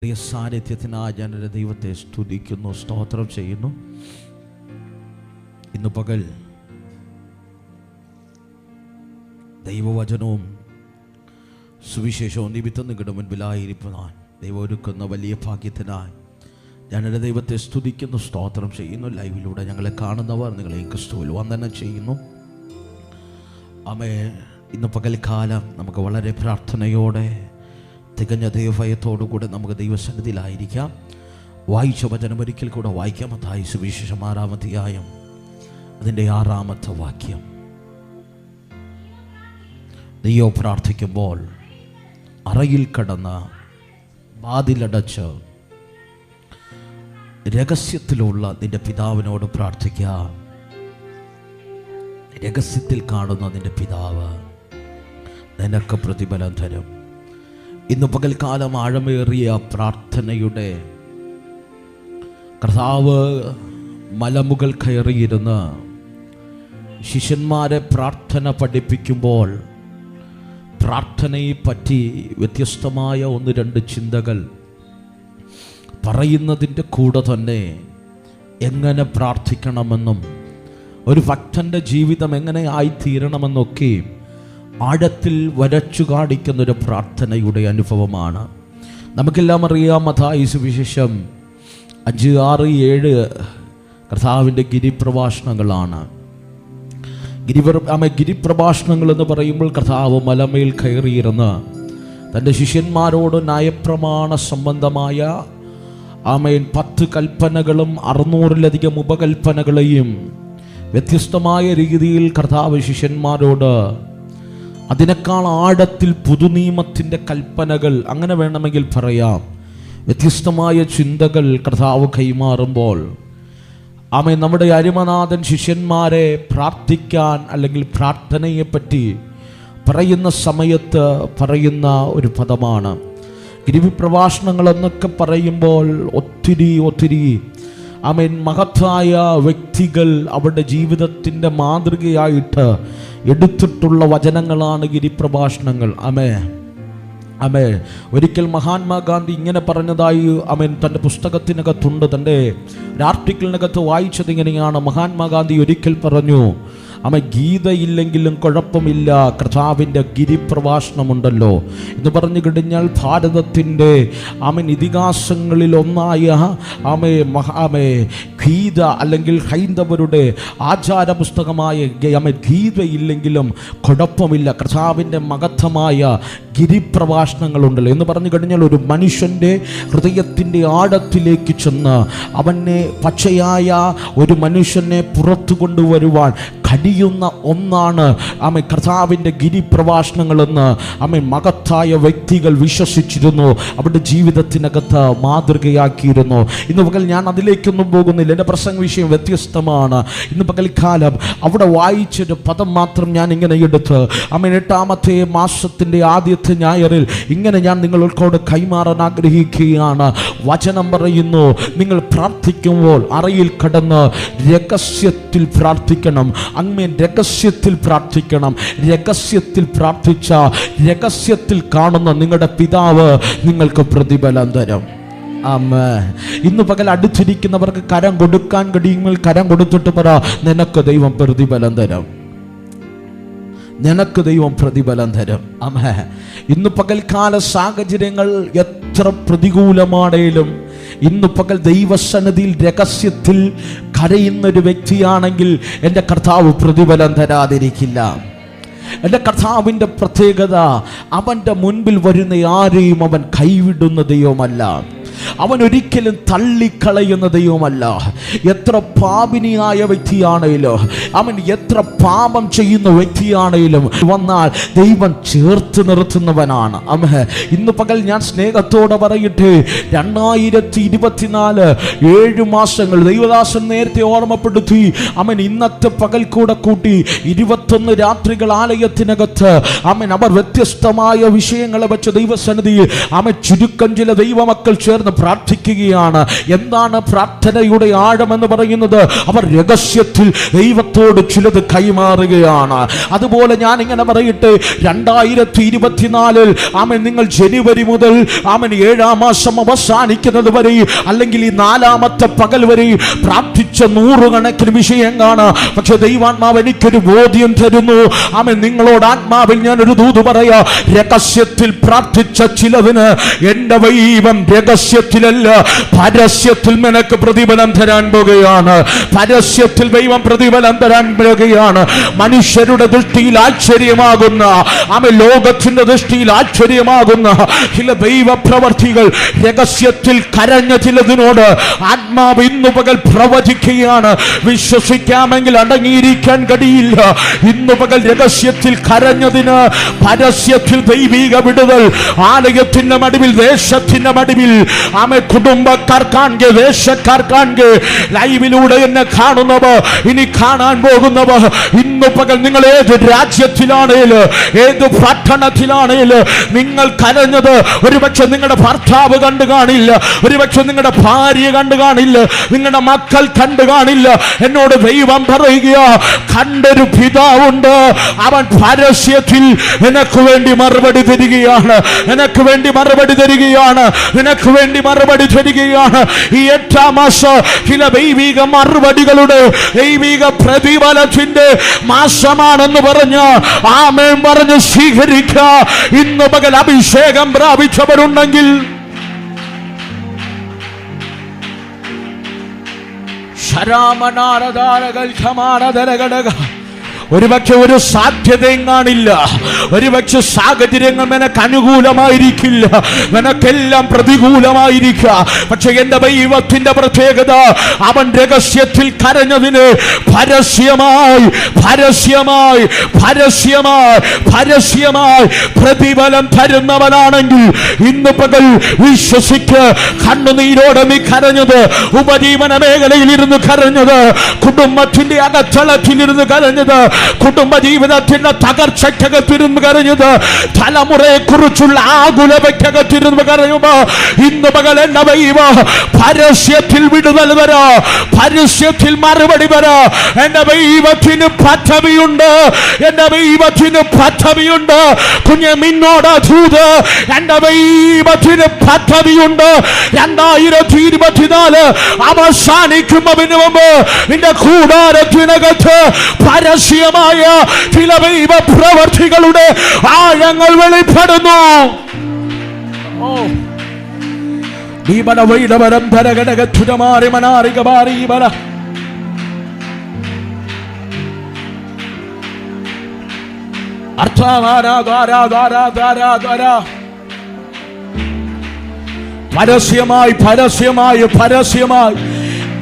പ്രിയ സാന്നിധ്യത്തിനായി ഞാൻ എൻ്റെ ദൈവത്തെ സ്തുതിക്കുന്നു, സ്തോത്രം ചെയ്യുന്നു. ഇന്ന് പകൽ ദൈവവചനവും സുവിശേഷവും നിമിത്തം നിങ്ങളുടെ മുൻപിലായിരിക്കാൻ ദൈവം ഒരുക്കുന്ന വലിയ ഭാഗ്യത്തിനായി ഞാൻ എൻ്റെ ദൈവത്തെ സ്തുതിക്കുന്നു, സ്തോത്രം ചെയ്യുന്നു. ലൈവിലൂടെ ഞങ്ങളെ കാണുന്നവർ നിങ്ങളെ ക്രിസ്തുവിൽ വന്ദനം ചെയ്യുന്നു. ആമേൻ. ഇന്ന് പകൽക്കാലം നമുക്ക് വളരെ പ്രാർത്ഥനയോടെ തികഞ്ഞ ദൈവഭയത്തോടുകൂടെ നമുക്ക് ദൈവസന്നിധിയിലായിരിക്കാം. വായിച്ച വചനം ഒരിക്കൽ കൂടെ വായിക്കാം. മത്തായി സുവിശേഷം 6-ാം അധ്യായം അതിൻ്റെ 6-ാമത്തെ വാക്യം. നീയോ പ്രാർത്ഥിക്കുമ്പോൾ അറയിൽ കടന്ന് വാതിലടച്ച് രഹസ്യത്തിലുള്ള നിന്റെ പിതാവിനോട് പ്രാർത്ഥിക്കുക. രഹസ്യത്തിൽ കാണുന്ന നിന്റെ പിതാവ് നിനക്ക് പ്രതിഫലം തരും. ഇന്ന് പകൽക്കാലം ആഴമേറിയ പ്രാർത്ഥനയുടെ കർത്താവ് മലമുകൾ കയറിയിരുന്ന് ശിഷ്യന്മാരെ പ്രാർത്ഥന പഠിപ്പിക്കുമ്പോൾ പ്രാർത്ഥനയെ പറ്റി വ്യത്യസ്തമായ 1-2 ചിന്തകൾ പറയുന്നതിൻ്റെ കൂടെ തന്നെ എങ്ങനെ പ്രാർത്ഥിക്കണമെന്നും ഒരു ഭക്തൻ്റെ ജീവിതം എങ്ങനെ ആയിത്തീരണമെന്നൊക്കെ ആഴത്തിൽ വരച്ചു കാണിക്കുന്നൊരു പ്രാർത്ഥനയുടെ അനുഭവമാണ്. നമുക്കെല്ലാം അറിയാം, മത്തായി സുവിശേഷം 5, 6, 7 കർത്താവിൻ്റെ ഗിരിപ്രഭാഷണങ്ങളാണ്. ഗിരിപ്രഭാഷണങ്ങൾ എന്ന് പറയുമ്പോൾ കർത്താവ് മലമേൽ കയറിയിരുന്ന് തൻ്റെ ശിഷ്യന്മാരോട് ന്യായപ്രമാണ സംബന്ധമായ 10 കൽപ്പനകളും 600-ലധികം ഉപകൽപ്പനകളെയും വ്യത്യസ്തമായ രീതിയിൽ കർത്താവ് ശിഷ്യന്മാരോട് അതിനേക്കാൾ ആഴത്തിൽ പുതുനിയമത്തിൻ്റെ കൽപ്പനകൾ, അങ്ങനെ വേണമെങ്കിൽ പറയാം, വ്യത്യസ്തമായ ചിന്തകൾ കർത്താവ് കൈമാറുമ്പോൾ നമ്മുടെ അരുമനാഥൻ ശിഷ്യന്മാരെ പ്രാർത്ഥിക്കാൻ അല്ലെങ്കിൽ പ്രാർത്ഥനയെപ്പറ്റി പറയുന്ന സമയത്ത് പറയുന്ന ഒരു പദമാണ് ഗിരിപ്രഭാഷണങ്ങൾ എന്നൊക്കെ പറയുമ്പോൾ ഒത്തിരി മഹത്തായ വ്യക്തികൾ അവരുടെ ജീവിതത്തിൻ്റെ മാതൃകയായിട്ട് എടുത്തിട്ടുള്ള വചനങ്ങളാണ് ഗിരിപ്രഭാഷണങ്ങൾ. അമേ ഒരിക്കൽ മഹാത്മാഗാന്ധി ഇങ്ങനെ പറഞ്ഞതായി തൻ്റെ പുസ്തകത്തിനകത്തുണ്ട്. തൻ്റെ ഒരു ആർട്ടിക്കിളിനകത്ത് വായിച്ചത് ഇങ്ങനെയാണ്. മഹാത്മാഗാന്ധി ഒരിക്കൽ പറഞ്ഞു, ഗീതയില്ലെങ്കിലും കുഴപ്പമില്ല, കർത്താവിൻ്റെ ഗിരിപ്രഭാഷണമുണ്ടല്ലോ എന്ന് പറഞ്ഞു കഴിഞ്ഞാൽ ഭാരതത്തിൻ്റെ ഇതിഹാസങ്ങളിൽ ഒന്നായ ഗീത അല്ലെങ്കിൽ ഹൈന്ദവരുടെ ആചാര പുസ്തകമായ ഗീതയില്ലെങ്കിലും കുഴപ്പമില്ല, കർത്താവിൻ്റെ മഹത്തമായ ഗിരിപ്രഭാഷണങ്ങളുണ്ടല്ലോ എന്ന് പറഞ്ഞു കഴിഞ്ഞാൽ ഒരു മനുഷ്യൻ്റെ ഹൃദയത്തിൻ്റെ ആഴത്തിലേക്ക് ചെന്ന് അവനെ പച്ചയായ ഒരു മനുഷ്യനെ പുറത്തു കൊണ്ടുവരുവാൻ കഴിയുന്ന ഒന്നാണ് കർത്താവിൻ്റെ ഗിരിപ്രഭാഷണങ്ങളെന്ന് മഹത്തായ വ്യക്തികൾ വിശ്വസിച്ചിരുന്നു, അവരുടെ ജീവിതത്തിനകത്ത് മാതൃകയാക്കിയിരുന്നു. ഇന്ന് പകൽ ഞാൻ അതിലേക്കൊന്നും പോകുന്നില്ല, എൻ്റെ പ്രസംഗ വിഷയം വ്യത്യസ്തമാണ്. ഇന്ന് പകൽക്കാലം അവിടെ വായിച്ചൊരു പദം മാത്രം ഞാൻ ഇങ്ങനെ എടുത്ത് 8-ാമത്തെ മാസത്തിൻ്റെ ആദ്യത്തെ ഞായറിൽ ഇങ്ങനെ ഞാൻ നിങ്ങളോട് കൈമാറാൻ ആഗ്രഹിക്കുകയാണ്. വചനം പറയുന്നു, നിങ്ങൾ പ്രാർത്ഥിക്കുമ്പോൾ അറയിൽ കടന്ന് രഹസ്യത്തിൽ പ്രാർത്ഥിക്കണം. രഹസ്യത്തിൽ പ്രാർത്ഥിക്കണം. രഹസ്യത്തിൽ പ്രാർത്ഥിച്ച രഹസ്യത്തിൽ കാണുന്ന നിങ്ങളുടെ പിതാവ് നിങ്ങൾക്ക് പ്രതിഫലം തരും. ഇന്ന് പകൽ അടുത്തിരിക്കുന്നവർക്ക് കരം കൊടുക്കാൻ കഴിയുമെങ്കിൽ കരം കൊടുത്തിട്ട് പറ, നിനക്ക് ദൈവം പ്രതിഫലം തരും, നിനക്ക് ദൈവം പ്രതിഫലം തരും. ഇന്ന് പകൽക്കാല സാഹചര്യങ്ങൾ എത്ര പ്രതികൂലമാണേലും ഇന്ന് പകൽ ദൈവസന്നിധിയിൽ രഹസ്യത്തിൽ കരയുന്നൊരു വ്യക്തിയാണെങ്കിൽ എൻ്റെ കർത്താവ് പ്രതിഫലം തരാതിരിക്കില്ല. എൻ്റെ കർത്താവിൻ്റെ പ്രത്യേകത, അവൻ്റെ മുൻപിൽ വരുന്ന ആരെയും അവൻ കൈവിടുന്ന ദൈവമല്ല, അവൻ ഒരിക്കലും തള്ളിക്കളയുന്ന ദൈവമല്ല. എത്ര പാപിനിയായ വ്യക്തിയാണേലും അവൻ എത്ര പാപം ചെയ്യുന്ന വ്യക്തിയാണേലും വന്നാൽ ദൈവം ചേർത്ത് നിർത്തുന്നവനാണ്. ഇന്ന് പകൽ ഞാൻ സ്നേഹത്തോടെ പറയട്ടെ, 2024 7 മാസങ്ങൾ ദൈവദാസൻ നേരത്തെ ഓർമ്മപ്പെടുത്തി. ഇന്നത്തെ പകൽ കൂടെ കൂട്ടി 21 രാത്രികൾ ആലയത്തിനകത്ത് അവർ വ്യത്യസ്തമായ വിഷയങ്ങളെ വെച്ച് ദൈവസന്നിധിയിൽ ചുരുക്കം ചില ദൈവമക്കൾ ചേർന്ന് തുറന്ന് പ്രാർത്ഥിക്കുകയാണ്. എന്താണ് പ്രാർത്ഥനയുടെ ആഴമെന്ന് പറയുന്നത്? അവർ രഹസ്യത്തിൽ ദൈവത്തോട് ചിലത് കൈമാറുകയാണ്. അതുപോലെ ഞാൻ ഇങ്ങനെ പറയട്ടെ, 2024 ആമേൻ, നിങ്ങൾ ജനുവരി മുതൽ ആമേൻ 7-ാം മാസം അവസാനിക്കുന്നത് വരെ, അല്ലെങ്കിൽ ഈ 4-ാമത്തെ പകൽ വരെ പ്രാർത്ഥിച്ച 100 കണക്കിന് വിഷയം കാണാം. പക്ഷെ ദൈവാത്മാവ് എനിക്കൊരു ബോധ്യം തരുന്നു. ആമേൻ, നിങ്ങളോട് ആത്മാവിൽ ഞാനൊരു ദൂത് പറയാ. രഹസ്യത്തിൽ പ്രാർത്ഥിച്ച ചിലതിന് എന്റെ ദൈവം രഹസ്യത്തിലല്ല, പരസ്യത്തിൽ നിനക്ക് പ്രതിഫലം തരാൻ പോകുകയാണ്. പരസ്യത്തിൽ ദൈവം പ്രതിഫലം തരാൻ പോകുകയാണ്. മനുഷ്യരുടെ ദൃഷ്ടിയിൽ ആശ്ചര്യമാകുന്ന, ആമേൻ, ലോകത്തിന്റെ ദൃഷ്ടിയിൽ ആശ്ചര്യമാകുന്ന ചില ദൈവ പ്രവർത്തികൾ, രഹസ്യത്തിൽ കരഞ്ഞ ചിലതിനോട് ആത്മാവ് ഇന്നു പകൽ പ്രവചിക്കുകയാണ്. വിശ്വസിക്കാമെങ്കിൽ അടങ്ങിയിരിക്കാൻ കഴിയില്ല. ഇന്നു പകൽ രഹസ്യത്തിൽ കരഞ്ഞതിന് പരസ്യത്തിൽ ദൈവിക വിടുതൽ. ആലയത്തിന്റെ മടിവിൽ, ദേശത്തിന്റെ മടിവിൽ, ആമേ, കുടുംബക്കാർ കാണുക, ദേശക്കാർ കാണുക, ലൈവിലൂടെ എന്നെ കാണുന്നവർ, ഇനി കാണാൻ പോകുന്നവർ, ഇന്നു പകൽ നിങ്ങൾ ഏത് രാജ്യത്തിലാണേലും ഏത് പട്ടണത്തിലാണേലും നിങ്ങൾ കരഞ്ഞത് ഒരുപക്ഷെ നിങ്ങളുടെ ഭർത്താവ് കണ്ടു കാണില്ല, ഒരുപക്ഷെ നിങ്ങളുടെ ഭാര്യ കണ്ടു കാണില്ല, നിങ്ങളുടെ മക്കൾ കണ്ടു കാണില്ല. എന്നോട് ദൈവം പറയുക, കണ്ടൊരു പിതാവുണ്ട്. അവൻ പരസ്യത്തിൽ നിനക്ക് വേണ്ടി മറുപടി തരികയാണ്, നിനക്ക് വേണ്ടി മറുപടി തരികയാണ്, നിനക്ക് വേണ്ടി മറുപടി തരികയാണ്. ഈ 8-ാം മാസം ചില ദൈവിക മറുപടികളുടെ, ദൈവിക പ്രതിഫലത്തിന്റെ മാസമാണെന്ന് പറഞ്ഞ് ആമേൻ പറഞ്ഞ് സ്വീകരിക്കുക. ഇന്ന് പകൽ അഭിഷേകം പ്രാപിച്ചവരുണ്ടെങ്കിൽ ഒരുപക്ഷെ ഒരു സാധ്യതയും കാണില്ല, ഒരുപക്ഷെ സാഹചര്യങ്ങൾ നിനക്ക് അനുകൂലമായിരിക്കില്ല, നിനക്കെല്ലാം പ്രതികൂലമായിരിക്കുക. പക്ഷെ എന്റെ ദൈവത്തിന്റെ പ്രത്യേകത, അവൻ രഹസ്യത്തിൽ കരഞ്ഞതിന് പരസ്യമായി പരസ്യമായി പരസ്യമായി പരസ്യമായി പ്രതിഫലം തരുന്നവനാണെങ്കിൽ ഇന്ന് പകൽ വിശ്വസിക്ക്. കണ്ണുനീരോടെ നീ കരഞ്ഞത്, ഉപജീവന മേഖലയിൽ ഇരുന്ന് കരഞ്ഞത്, കുടുംബത്തിന്റെ അകത്തളത്തിലിരുന്ന് കരഞ്ഞത്, കുടുംബജീവിതത്തിന്റെ തകർച്ചക്കകത്തിരുന്ന് കരഞ്ഞത്, തലമുറയെ കുറിച്ചുള്ള ആകുലതയ്ക്കകത്തിരുന്ന് കരഞ്ഞത്, ഇന്ന് പകൽ എന്ന ദൈവ പരസ്യത്തിൽ വിടുതൽ വരാ, പരസ്യത്തിൽ മറുപടി വരാ. എന്റെ ദൈവത്തിന് പദ്ധതിയുണ്ട്, എന്റെ ദൈവത്തിന് പദ്ധതിയുണ്ട്. കുഞ്ഞെ നിന്നോട് ദൂത്, എന്റെ ദൈവത്തിന് പദ്ധതിയുണ്ട്. 2024 അവസാനിക്കുന്നതിന് മുമ്പ് നിന്റെ കൂടാരത്തിനകത്ത് പരസ്യമായ ചില ദൈവ പ്രവർത്തികളുടെ ആഴങ്ങൾ വെളിപ്പെടുന്നു. പരസ്യമായി പരസ്യമായി പരസ്യമായി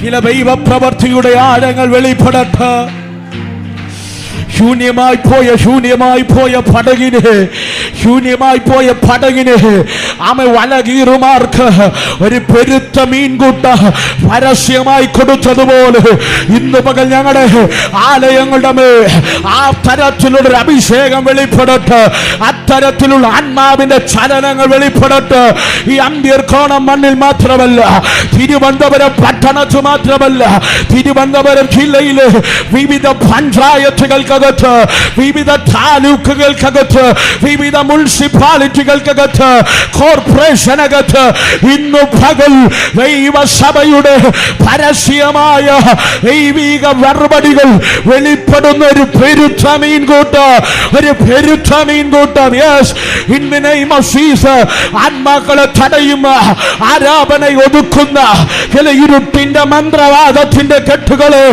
ചില ദൈവ പ്രവർത്തിയുടെ ആഴങ്ങൾ വെളിപ്പെടട്ടെ. ശൂന്യമായി പോയ പടകിന്, ശൂന്യമായി പോയ പടകിന് ആമ വലകീറുമാർക്ക് ഒരു പെരുത്ത മീൻകൂട്ട പരസ്യമായി കൊടുത്തതുപോലെ ഇന്ന് പകൽ ഞങ്ങളുടെ ആലയങ്ങളുടെ മേൽ ആ തരത്തിലുള്ള അഭിഷേകം വെളിപ്പെടട്ടെ, അത്തരത്തിലുള്ള ആത്മാവിന്റെ ചലനങ്ങൾ വെളിപ്പെടട്ടെ. ഈ അന്ത്യർക്കോണം മണ്ണിൽ മാത്രമല്ല, തിരുവനന്തപുരം പട്ടണത്തിൽ മാത്രമല്ല, തിരുവനന്തപുരം ജില്ലയിലെ വിവിധ പഞ്ചായത്തുകൾക്കകത്ത്, വിവിധ താലൂക്കുകൾക്കകത്ത്, വിവിധ മുനിസിപ്പാലിറ്റികൾക്കകത്ത്, കോർപ്പറേഷനകത്ത് ഇന്നു പകൽ ദൈവസഭയുടെ പരസ്യമായ ദൈവിക മറുപടികൾ വെളിപ്പെടുന്ന ഒരു പെരുത്ത മീൻകൂട്ടം, ഒരു പെരുത്ത മീൻകൂട്ടം. Yes, in the name of Jesus. ആത്മാക്കളെ തടയുന്ന, ആരാധന ഒതുക്കുന്ന ചില ഇരുട്ടിന്റെ മന്ത്രവാദത്തിന്റെ കെട്ടുകളെ,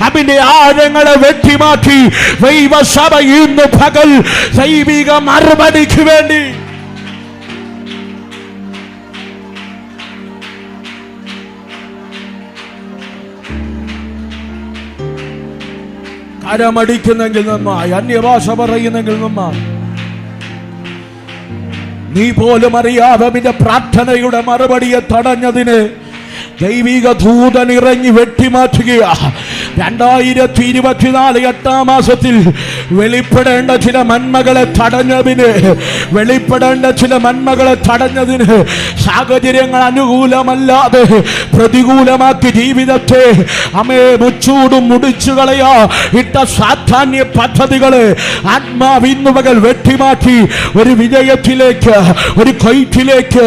അതിന്റെ ആഴങ്ങളെ വെട്ടിമാറ്റി ദൈവസഭ ഇന്ന് പകൽ ദൈവിക മറുപടിക്ക് വേണ്ടി കരമടിക്കുന്നെങ്കിൽ നന്നായി, അന്യഭാഷ പറയുന്നെങ്കിൽ നന്നായി. നീ പോലും അറിയാതെ നിന്റെ പ്രാർത്ഥനയുടെ മറുപടിയെ തടഞ്ഞതിന് ദൈവിക ദൂതൻ ഇറങ്ങി വെട്ടിമാറ്റുകയാ. 2024 8-ാം മാസത്തിൽ വെളിപ്പെടേണ്ട ചില നന്മകളെ തടഞ്ഞതിന് സാഹചര്യങ്ങൾ അനുകൂലമല്ലാതെ പ്രതികൂലമാക്കി ജീവിതത്തെ മുച്ചൂടും മുടിച്ചു കളയാ ഇട്ട സാധാന്യ പദ്ധതികളെ ആത്മാവ് ഇന്നു പകൽ വെട്ടിമാറ്റി ഒരു വിജയത്തിലേക്ക്, ഒരു കൊയ്ത്തിലേക്ക്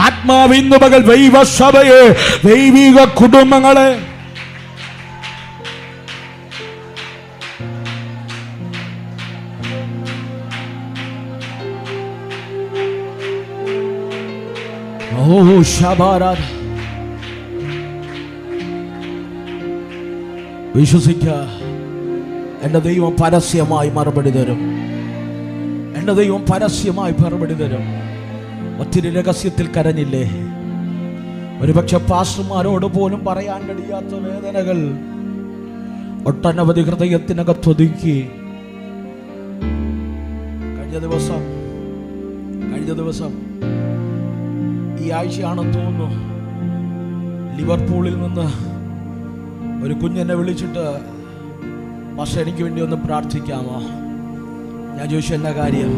ആത്മാവ് ഇന്നു പകൽ ദൈവസഭയെ, ദൈവിക കുടുംബങ്ങളെ വിശ്വസിക്ക. എന്റെ ദൈവം പരസ്യമായി മറുപടി തരും. എന്റെ ദൈവം പരസ്യമായി മറുപടി തരും. ഒത്തിരി രഹസ്യത്തിൽ കരഞ്ഞില്ലേ? ഒരുപക്ഷെ പാസ്റ്റർമാരോട് പോലും പറയാൻ കഴിയാത്ത വേദനകൾ ഒട്ടനവധി ഹൃദയത്തിനകത്തൊതുക്കി. കഴിഞ്ഞ ദിവസം ഈ ആഴ്ചയാണെന്ന് തോന്നുന്നു, ലിവർപൂളിൽ നിന്ന് ഒരു കുഞ്ഞെന്നെ വിളിച്ചിട്ട്, പക്ഷെ എനിക്ക് വേണ്ടി ഒന്ന് പ്രാർത്ഥിക്കാമോ? ഞാൻ ചോദിച്ചു എന്നാ കാര്യം?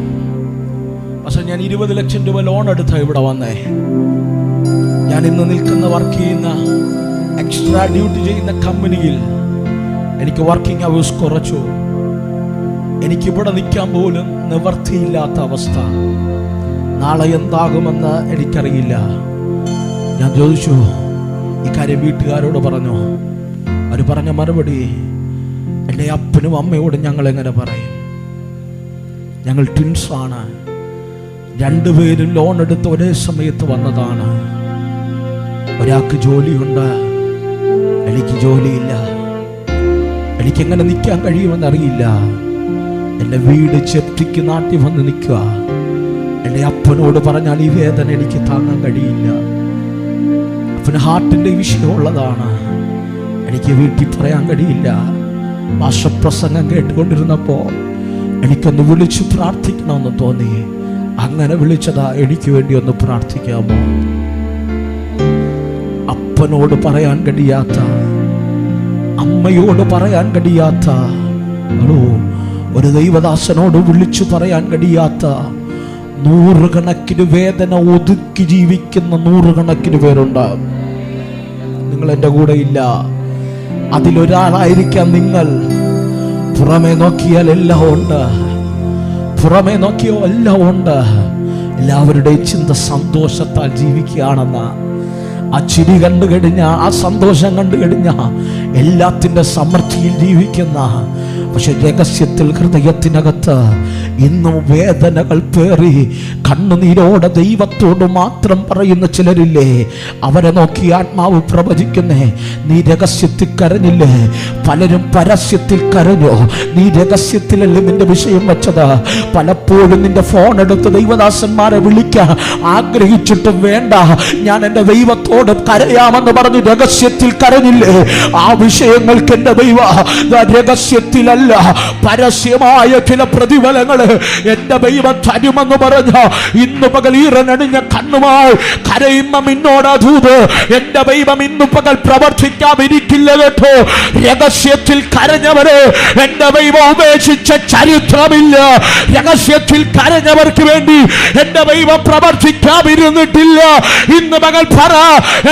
പക്ഷെ ഞാൻ 20 ലക്ഷം രൂപ ലോൺ എടുത്ത ഇവിടെ വന്നേ. ഞാൻ ഇന്ന് നിൽക്കുന്ന വർക്ക് ചെയ്യുന്ന എക്സ്ട്രാ ഡ്യൂട്ടി ചെയ്യുന്ന കമ്പനിയിൽ എനിക്ക് വർക്കിംഗ് അവേഴ്സ് കുറച്ചു. എനിക്കിവിടെ നിൽക്കാൻ പോലും നിവർത്തിയില്ലാത്ത അവസ്ഥ. നാളെ എന്താകുമെന്ന് എനിക്കറിയില്ല. ഞാൻ ചോദിച്ചു, ഇക്കാര്യം വീട്ടുകാരോട് പറഞ്ഞു. അവർ പറഞ്ഞ മറുപടി, എൻ്റെ അപ്പനും അമ്മയോടും ഞങ്ങൾ എങ്ങനെ പറയും? ഞങ്ങൾ ട്വിൻസാണ്, രണ്ടുപേരും ലോൺ എടുത്ത് ഒരേ സമയത്ത് വന്നതാണ്. ഒരാൾക്ക് ജോലിയുണ്ട്, എനിക്ക് ജോലിയില്ല. എനിക്കെങ്ങനെ നിൽക്കാൻ കഴിയുമെന്നറിയില്ല. എൻ്റെ വീട് ചെപ്റ്റിക്ക് നാട്ടി വന്ന് നിൽക്കുക. എൻ്റെ അപ്പനോട് പറഞ്ഞാൽ ഈ വേദന എനിക്ക് താങ്ങാൻ കഴിയില്ല. അപ്പന് ഹാർട്ടിൻ്റെ വിഷയമുള്ളതാണ്. എനിക്ക് വീട്ടിൽ പറയാൻ കഴിയില്ല. ഭാഷപ്രസംഗം കേട്ടുകൊണ്ടിരുന്നപ്പോൾ എനിക്കൊന്ന് വിളിച്ച് പ്രാർത്ഥിക്കണമെന്ന് തോന്നി. അങ്ങനെ വിളിച്ചതാ. എനിക്ക് വേണ്ടി ഒന്ന് പ്രാർത്ഥിക്കാമോ? അപ്പനോട് പറയാൻ കഴിയാത്ത, അമ്മയോട് പറയാൻ കഴിയാത്ത, ഒരു ദൈവദാസനോട് വിളിച്ചു പറയാൻ കഴിയാത്ത നൂറുകണക്കിന് വേദന ഒതുക്കി ജീവിക്കുന്ന നൂറുകണക്കിന് പേരുണ്ട്. നിങ്ങൾ എൻ്റെ കൂടെ ഇല്ല. അതിലൊരാളായിരിക്കാം നിങ്ങൾ. പുറമേ നോക്കിയാൽ എല്ലാം ഉണ്ട്, പുറമേ നോക്കിയോ എല്ലാം ഉണ്ട്. എല്ലാവരുടെയും ചിന്ത സന്തോഷത്താൽ ജീവിക്കുകയാണെന്ന ആ ചിരി കണ്ടു കഴിഞ്ഞ, ആ സന്തോഷം കണ്ടു കഴിഞ്ഞ എല്ലാത്തിൻ്റെ സമൃദ്ധിയിൽ ജീവിക്കുന്ന, പക്ഷെ രഹസ്യത്തിൽ ഹൃദയത്തിനകത്ത് ഇന്നും വേദനകൾ പേറി കണ്ണുനീരോടെ ദൈവത്തോട് മാത്രം പറയുന്ന ചിലരില്ലേ? അവരെ നോക്കി ആത്മാവ് പ്രവചിക്കുന്നേ, നീ രഹസ്യത്തിൽ കരഞ്ഞില്ലേ? പലരും പരസ്യത്തിൽ കരഞ്ഞു. നീ രഹസ്യത്തിലല്ലേ നിന്റെ വിഷയം വെച്ചത്? പലപ്പോഴും നിന്റെ ഫോൺ എടുത്ത് ദൈവദാസന്മാരെ വിളിക്കാൻ ആഗ്രഹിച്ചിട്ടും വേണ്ട, ഞാൻ എൻ്റെ ദൈവത്തോട് കരയാമെന്ന് പറഞ്ഞ് രഹസ്യത്തിൽ കരഞ്ഞില്ലേ? ആ വിഷയങ്ങൾക്ക് എൻ്റെ ദൈവ രഹസ്യത്തിലല്ല, പരസ്യമായ ചില പ്രതിഫലങ്ങൾ എന്റെ ദൈവം തരുമെന്ന് പറഞ്ഞ ഇന്നു പകൽ ഈറനണിഞ്ഞ കണ്ണുമായി കരയുന്ന നിന്നോടാ ദൂത്. എന്റെ ദൈവം ഇന്നു പകൽ പ്രവർത്തിക്കാതിരിക്കില്ല കേട്ടോ. രഹസ്യത്തിൽ കരഞ്ഞവരെ എന്റെ ദൈവം ഉപേക്ഷിച്ച ചരിത്രമില്ല. രഹസ്യത്തിൽ കരഞ്ഞവർക്ക് വേണ്ടി എന്റെ ദൈവം പ്രവർത്തിക്കാതിരുന്നിട്ടില്ല. ഇന്ന് പകൽ പറ,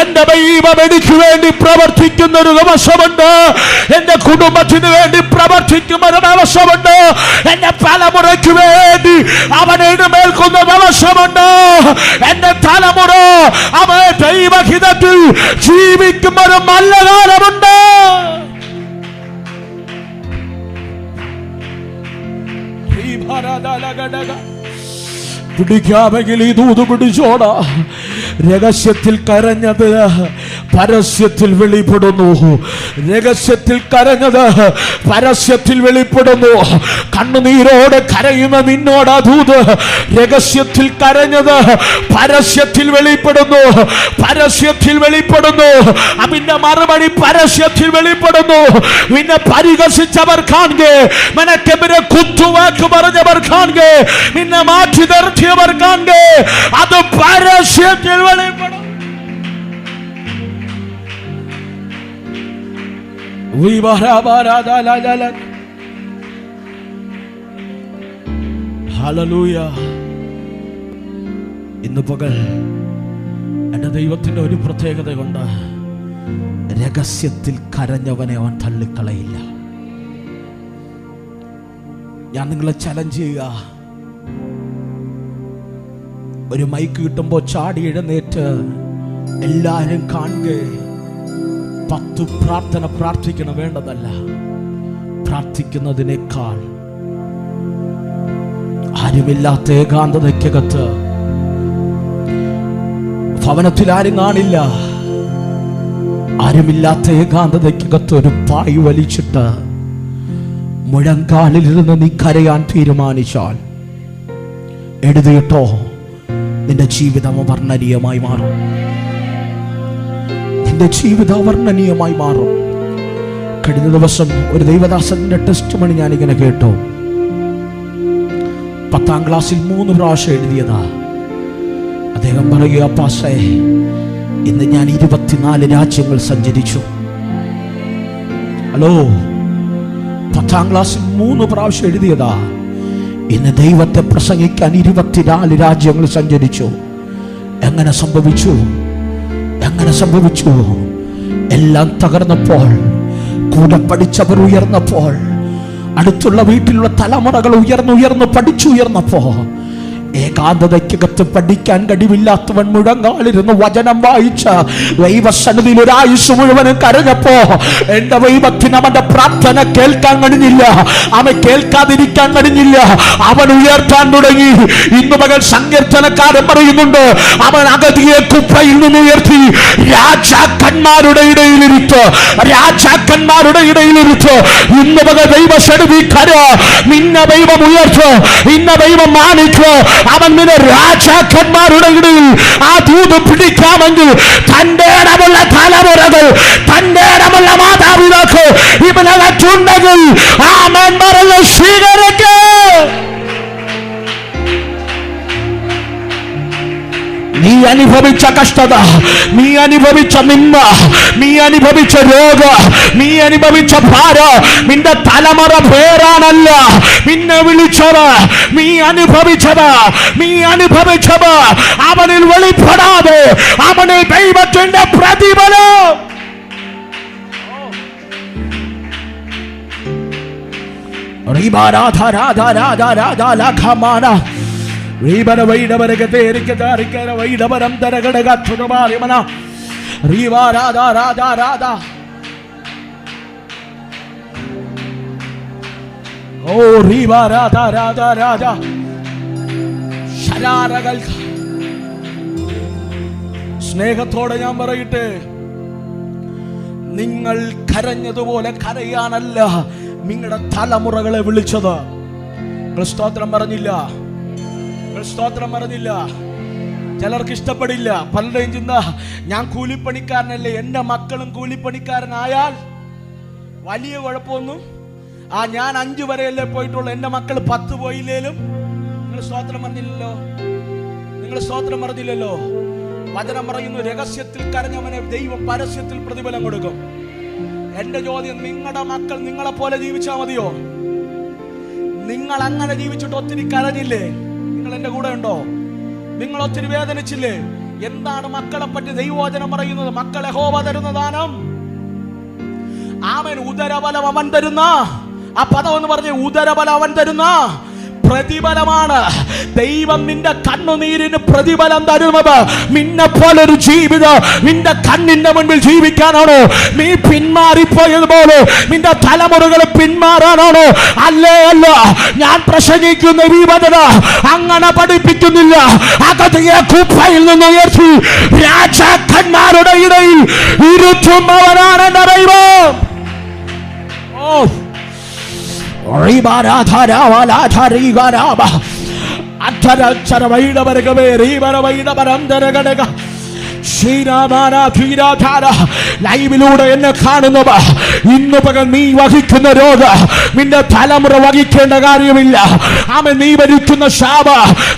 എന്റെ ദൈവം എനിക്ക് വേണ്ടി പ്രവർത്തിക്കുന്ന ഒരു ദിവസമുണ്ട്. എന്റെ കുടുംബത്തിന് വേണ്ടി പ്രവർത്തിക്കുന്ന ഒരു ദിവസമുണ്ട്. എന്റെ തലമുറയ്ക്ക് വേണ്ടി അവൻ എഴുന്നേൽക്കുന്ന ദിവസമുണ്ട്. എന്റെ തലമുറ അവൻ ദൈവഹിതത്തിൽ ജീവിക്കുന്ന ഒരു നല്ല കാലമുണ്ട്. പിടിക്കാമെങ്കിൽ ഈ ദൂത് പിടിച്ചോടാ. രഹസ്യത്തിൽ കരഞ്ഞത് പരസ്യത്തിൽ വെളിപ്പെടുന്നു. രഹസ്യത്തിൽ കരഞ്ഞത് പരസ്യത്തിൽ വെളിപ്പെടുന്നു. കണ്ണുനീരോടെ കരയുന്ന നിന്നോടാ ദൂത്. രഹസ്യത്തിൽ കരഞ്ഞത് പരസ്യത്തിൽ വെളിപ്പെടുന്നു. പരസ്യത്തിൽ വെളിപ്പെടുന്നു. അതിന്റെ മറുപടി പരസ്യത്തിൽ വെളിപ്പെടുന്നു. നിന്നെ പരിഹസിച്ചവർ കാണുക, നിനക്കെതിരെ കുത്തുവാക്ക് പറഞ്ഞവർ കാണുക, നിന്നെ മാറ്റി നിർത്തിയവർ കാണുക, അത് പരസ്യത്തിൽ വെളിപ്പെടും. ഹല്ലേലൂയ. ഇന്ന് പകൽ എൻ്റെ ദൈവത്തിൻ്റെ ഒരു പ്രത്യേകത കൊണ്ട് രഹസ്യത്തിൽ കരഞ്ഞവനെ അവൻ തള്ളിക്കളയില്ല. ഞാൻ നിങ്ങളെ ചലഞ്ച് ചെയ്യുക. ഒരു മൈക്ക് കിട്ടുമ്പോൾ ചാടി എഴുന്നേറ്റ് എല്ലാവരും കാണുക 10 പ്രാർത്ഥന പ്രാർത്ഥിക്കണം, വേണ്ടതല്ല. പ്രാർത്ഥിക്കുന്നതിനേക്കാൾ ആരുമില്ലാത്ത ഏകാന്തതയ്ക്കകത്ത്, ഭവനത്തിൽ ആരും കാണില്ല, ആരുമില്ലാത്ത ഏകാന്തതയ്ക്കകത്ത് ഒരു പായ് വലിച്ചിട്ട് മുഴങ്കാലിലിരുന്ന് നീ കരയാൻ തീരുമാനിച്ചാൽ എഴുതിയിട്ടോ, നിന്റെ ജീവിതം അവർണ്ണനീയമായി മാറും. നിന്റെ ജീവിതം അവർണ്ണനീയമായി മാറും. കഴിഞ്ഞ ദിവസം ഒരു ദൈവദാസന്റെ ടെസ്റ്റ് മണി ഞാനിങ്ങനെ കേട്ടു. 10ാം ക്ലാസ്സിൽ 3 പ്രാവശ്യം എഴുതിയതാ. അദ്ദേഹം പറയുക, പാസ്റ്റേ, ഇന്ന് ഞാൻ 24 രാജ്യങ്ങൾ സഞ്ചരിച്ചു. ഹലോ, 10ാം ക്ലാസ്സിൽ 3 പ്രാവശ്യം എഴുതിയതാ. ഇന്ന് ദൈവത്തെ പ്രസംഗിക്കാൻ 24 രാജ്യങ്ങൾ സഞ്ചരിച്ചു. എങ്ങനെ സംഭവിച്ചു? എങ്ങനെ സംഭവിച്ചു? എല്ലാം തകർന്നപ്പോൾ, കൂടെ പഠിച്ചവർ ഉയർന്നപ്പോൾ, അടുത്തുള്ള വീട്ടിലുള്ള തലമുറകൾ ഉയർന്നുയർന്ന് പഠിച്ചുയർന്നപ്പോ, ഏകാന്തതയ്ക്കകത്ത് പഠിക്കാൻ കഴിവില്ലാത്തവൻ മുഴങ്കാലിരുന്ന് വചനം വായിച്ച ദൈവസന്നിധിയിൽ ഒരായുസ് മുഴുവനും കരഞ്ഞപ്പോ എന്റെ ദൈവത്തിന് അവന്റെ പ്രാർത്ഥന കേൾക്കാൻ കഴിഞ്ഞില്ല. അവൻ കേൾക്കാതിരിക്കാൻ കഴിഞ്ഞില്ല. അവൻ ഉയർത്താൻ തുടങ്ങി. ഇന്ന് മകൻ സങ്കീർത്തനക്കാരൻ പറയുന്നുണ്ട്, അവൻ അഗതിയെ കുപ്പയിൽ നിന്ന് ഉയർത്തി രാജാക്കന്മാരുടെ ഇടയിലിരുത്ത്, രാജാക്കന്മാരുടെ ഇടയിലിരുത്ത്. ഇന്ന് മകൻ ദൈവസന്നിധി കര, നിന്നെ ദൈവം ഉയർത്ത്, നിന്നെ ദൈവം മാനിക്ക്. അവൻ നിന്നെ രാജാക്കന്മാരുടെ ഇടയിൽ ആ ദൂത് പിടിക്കാമെങ്കിൽ തന്റെ ഇടമുള്ള തലമുറകൾ, തന്റെ ഇടമുള്ള മാതാപിതാക്കൾ ഇവനകത്തുണ്ടെങ്കിൽ ആമേൻ പറഞ്ഞ് സ്വീകരിക്കുക. നീ അനുഭവിച്ച കഷ്ടത, നീ അനുഭവിച്ച നിന്ദ, നീ അനുഭവിച്ച രോഗ, നീ അനുഭവിച്ച ഭാര, നിന്റെ തലമുറ പേരാണല്ല നിന്നെ വിളിച്ചത്. നീ അനുഭവിച്ചത്, നീ അനുഭവിച്ചത് അവനിൽ വെളിപ്പെടാതെ അവന് ദൈവത്തിന്റെ പ്രതിഫലം. സ്നേഹത്തോടെ ഞാൻ പറയട്ടെ, നിങ്ങൾ കരഞ്ഞതുപോലെ കരയാനല്ല നിങ്ങളുടെ തലമുറകളെ വിളിച്ചത്. സ്തോത്രം പറഞ്ഞില്ല, സ്തോത്രം പറഞ്ഞില്ല. ചിലർക്ക് ഇഷ്ടപ്പെടില്ല. പലരുടെയും ചിന്ത, ഞാൻ കൂലിപ്പണിക്കാരനല്ലേ, എൻ്റെ മക്കളും കൂലിപ്പണിക്കാരനായാൽ വലിയ കുഴപ്പമൊന്നും. ഞാൻ 5 വരെയല്ലേ പോയിട്ടുള്ളൂ, എൻ്റെ മക്കൾ 10 പോയില്ലേലും. നിങ്ങൾ സ്തോത്രം പറഞ്ഞില്ലല്ലോ, നിങ്ങൾ സ്തോത്രം പറഞ്ഞില്ലല്ലോ. വചനം പറയുന്നു, രഹസ്യത്തിൽ കരഞ്ഞവനെ ദൈവം പരസ്യത്തിൽ പ്രതിഫലം കൊടുക്കും. എന്റെ ചോദ്യം, നിങ്ങളുടെ മക്കൾ നിങ്ങളെ പോലെ ജീവിച്ചാൽ മതിയോ? നിങ്ങൾ അങ്ങനെ ജീവിച്ചിട്ട് ഒത്തിരി കരഞ്ഞില്ലേ? നിങ്ങൾ എന്റെ കൂടെ ഉണ്ടോ? നിങ്ങൾ ഒത്തിരി വേദനിച്ചില്ലേ? എന്താണ് മക്കളെ പറ്റി ദൈവവചനം പറയുന്നത്? മക്കളെ യഹോവ തരുന്ന ദാനം, ആമേൻ, ഉദരബലം അവൻ തരുന്ന, ആ പദം എന്ന് പറഞ്ഞ്, ഉദരബലം അവൻ തരുന്ന പ്രതിഫലമാണ്. ദൈവം നിന്റെ കണ്ണുനീരിന് പ്രതിഫലം തരുന്നത് നിന്നെ പോലൊരു ജീവിതം നിന്റെ കണ്ണിന്റെ മുൻപിൽ ജീവിക്കാനാണോ? നീ പിന്മാറിപ്പോയതുപോലെ നിന്റെ തലമുറകൾ പിന്മാറാനാണോ? അല്ലേ അല്ല. ഞാൻ പ്രസംഗിക്കുന്ന ഈ വചന അങ്ങനെ പഠിപ്പിക്കുന്നില്ല. അഗതിയെ കുപ്പയിൽ നിന്ന് ഉയർത്തി രാജാക്കന്മാരുടെ ഇടയിൽ ഇരുത്തുന്നവനാണ് എന്റെ ദൈവം. ലൈവിലൂടെ എന്നെ കാണുന്നവ, ഇന്ന് പകൽ നീ വഹിക്കുന്ന രോഗം നിന്റെ തലമുറ വഹിക്കേണ്ട കാര്യമില്ല. ആമേൻ. നീ ഭരിക്കുന്ന ശാപ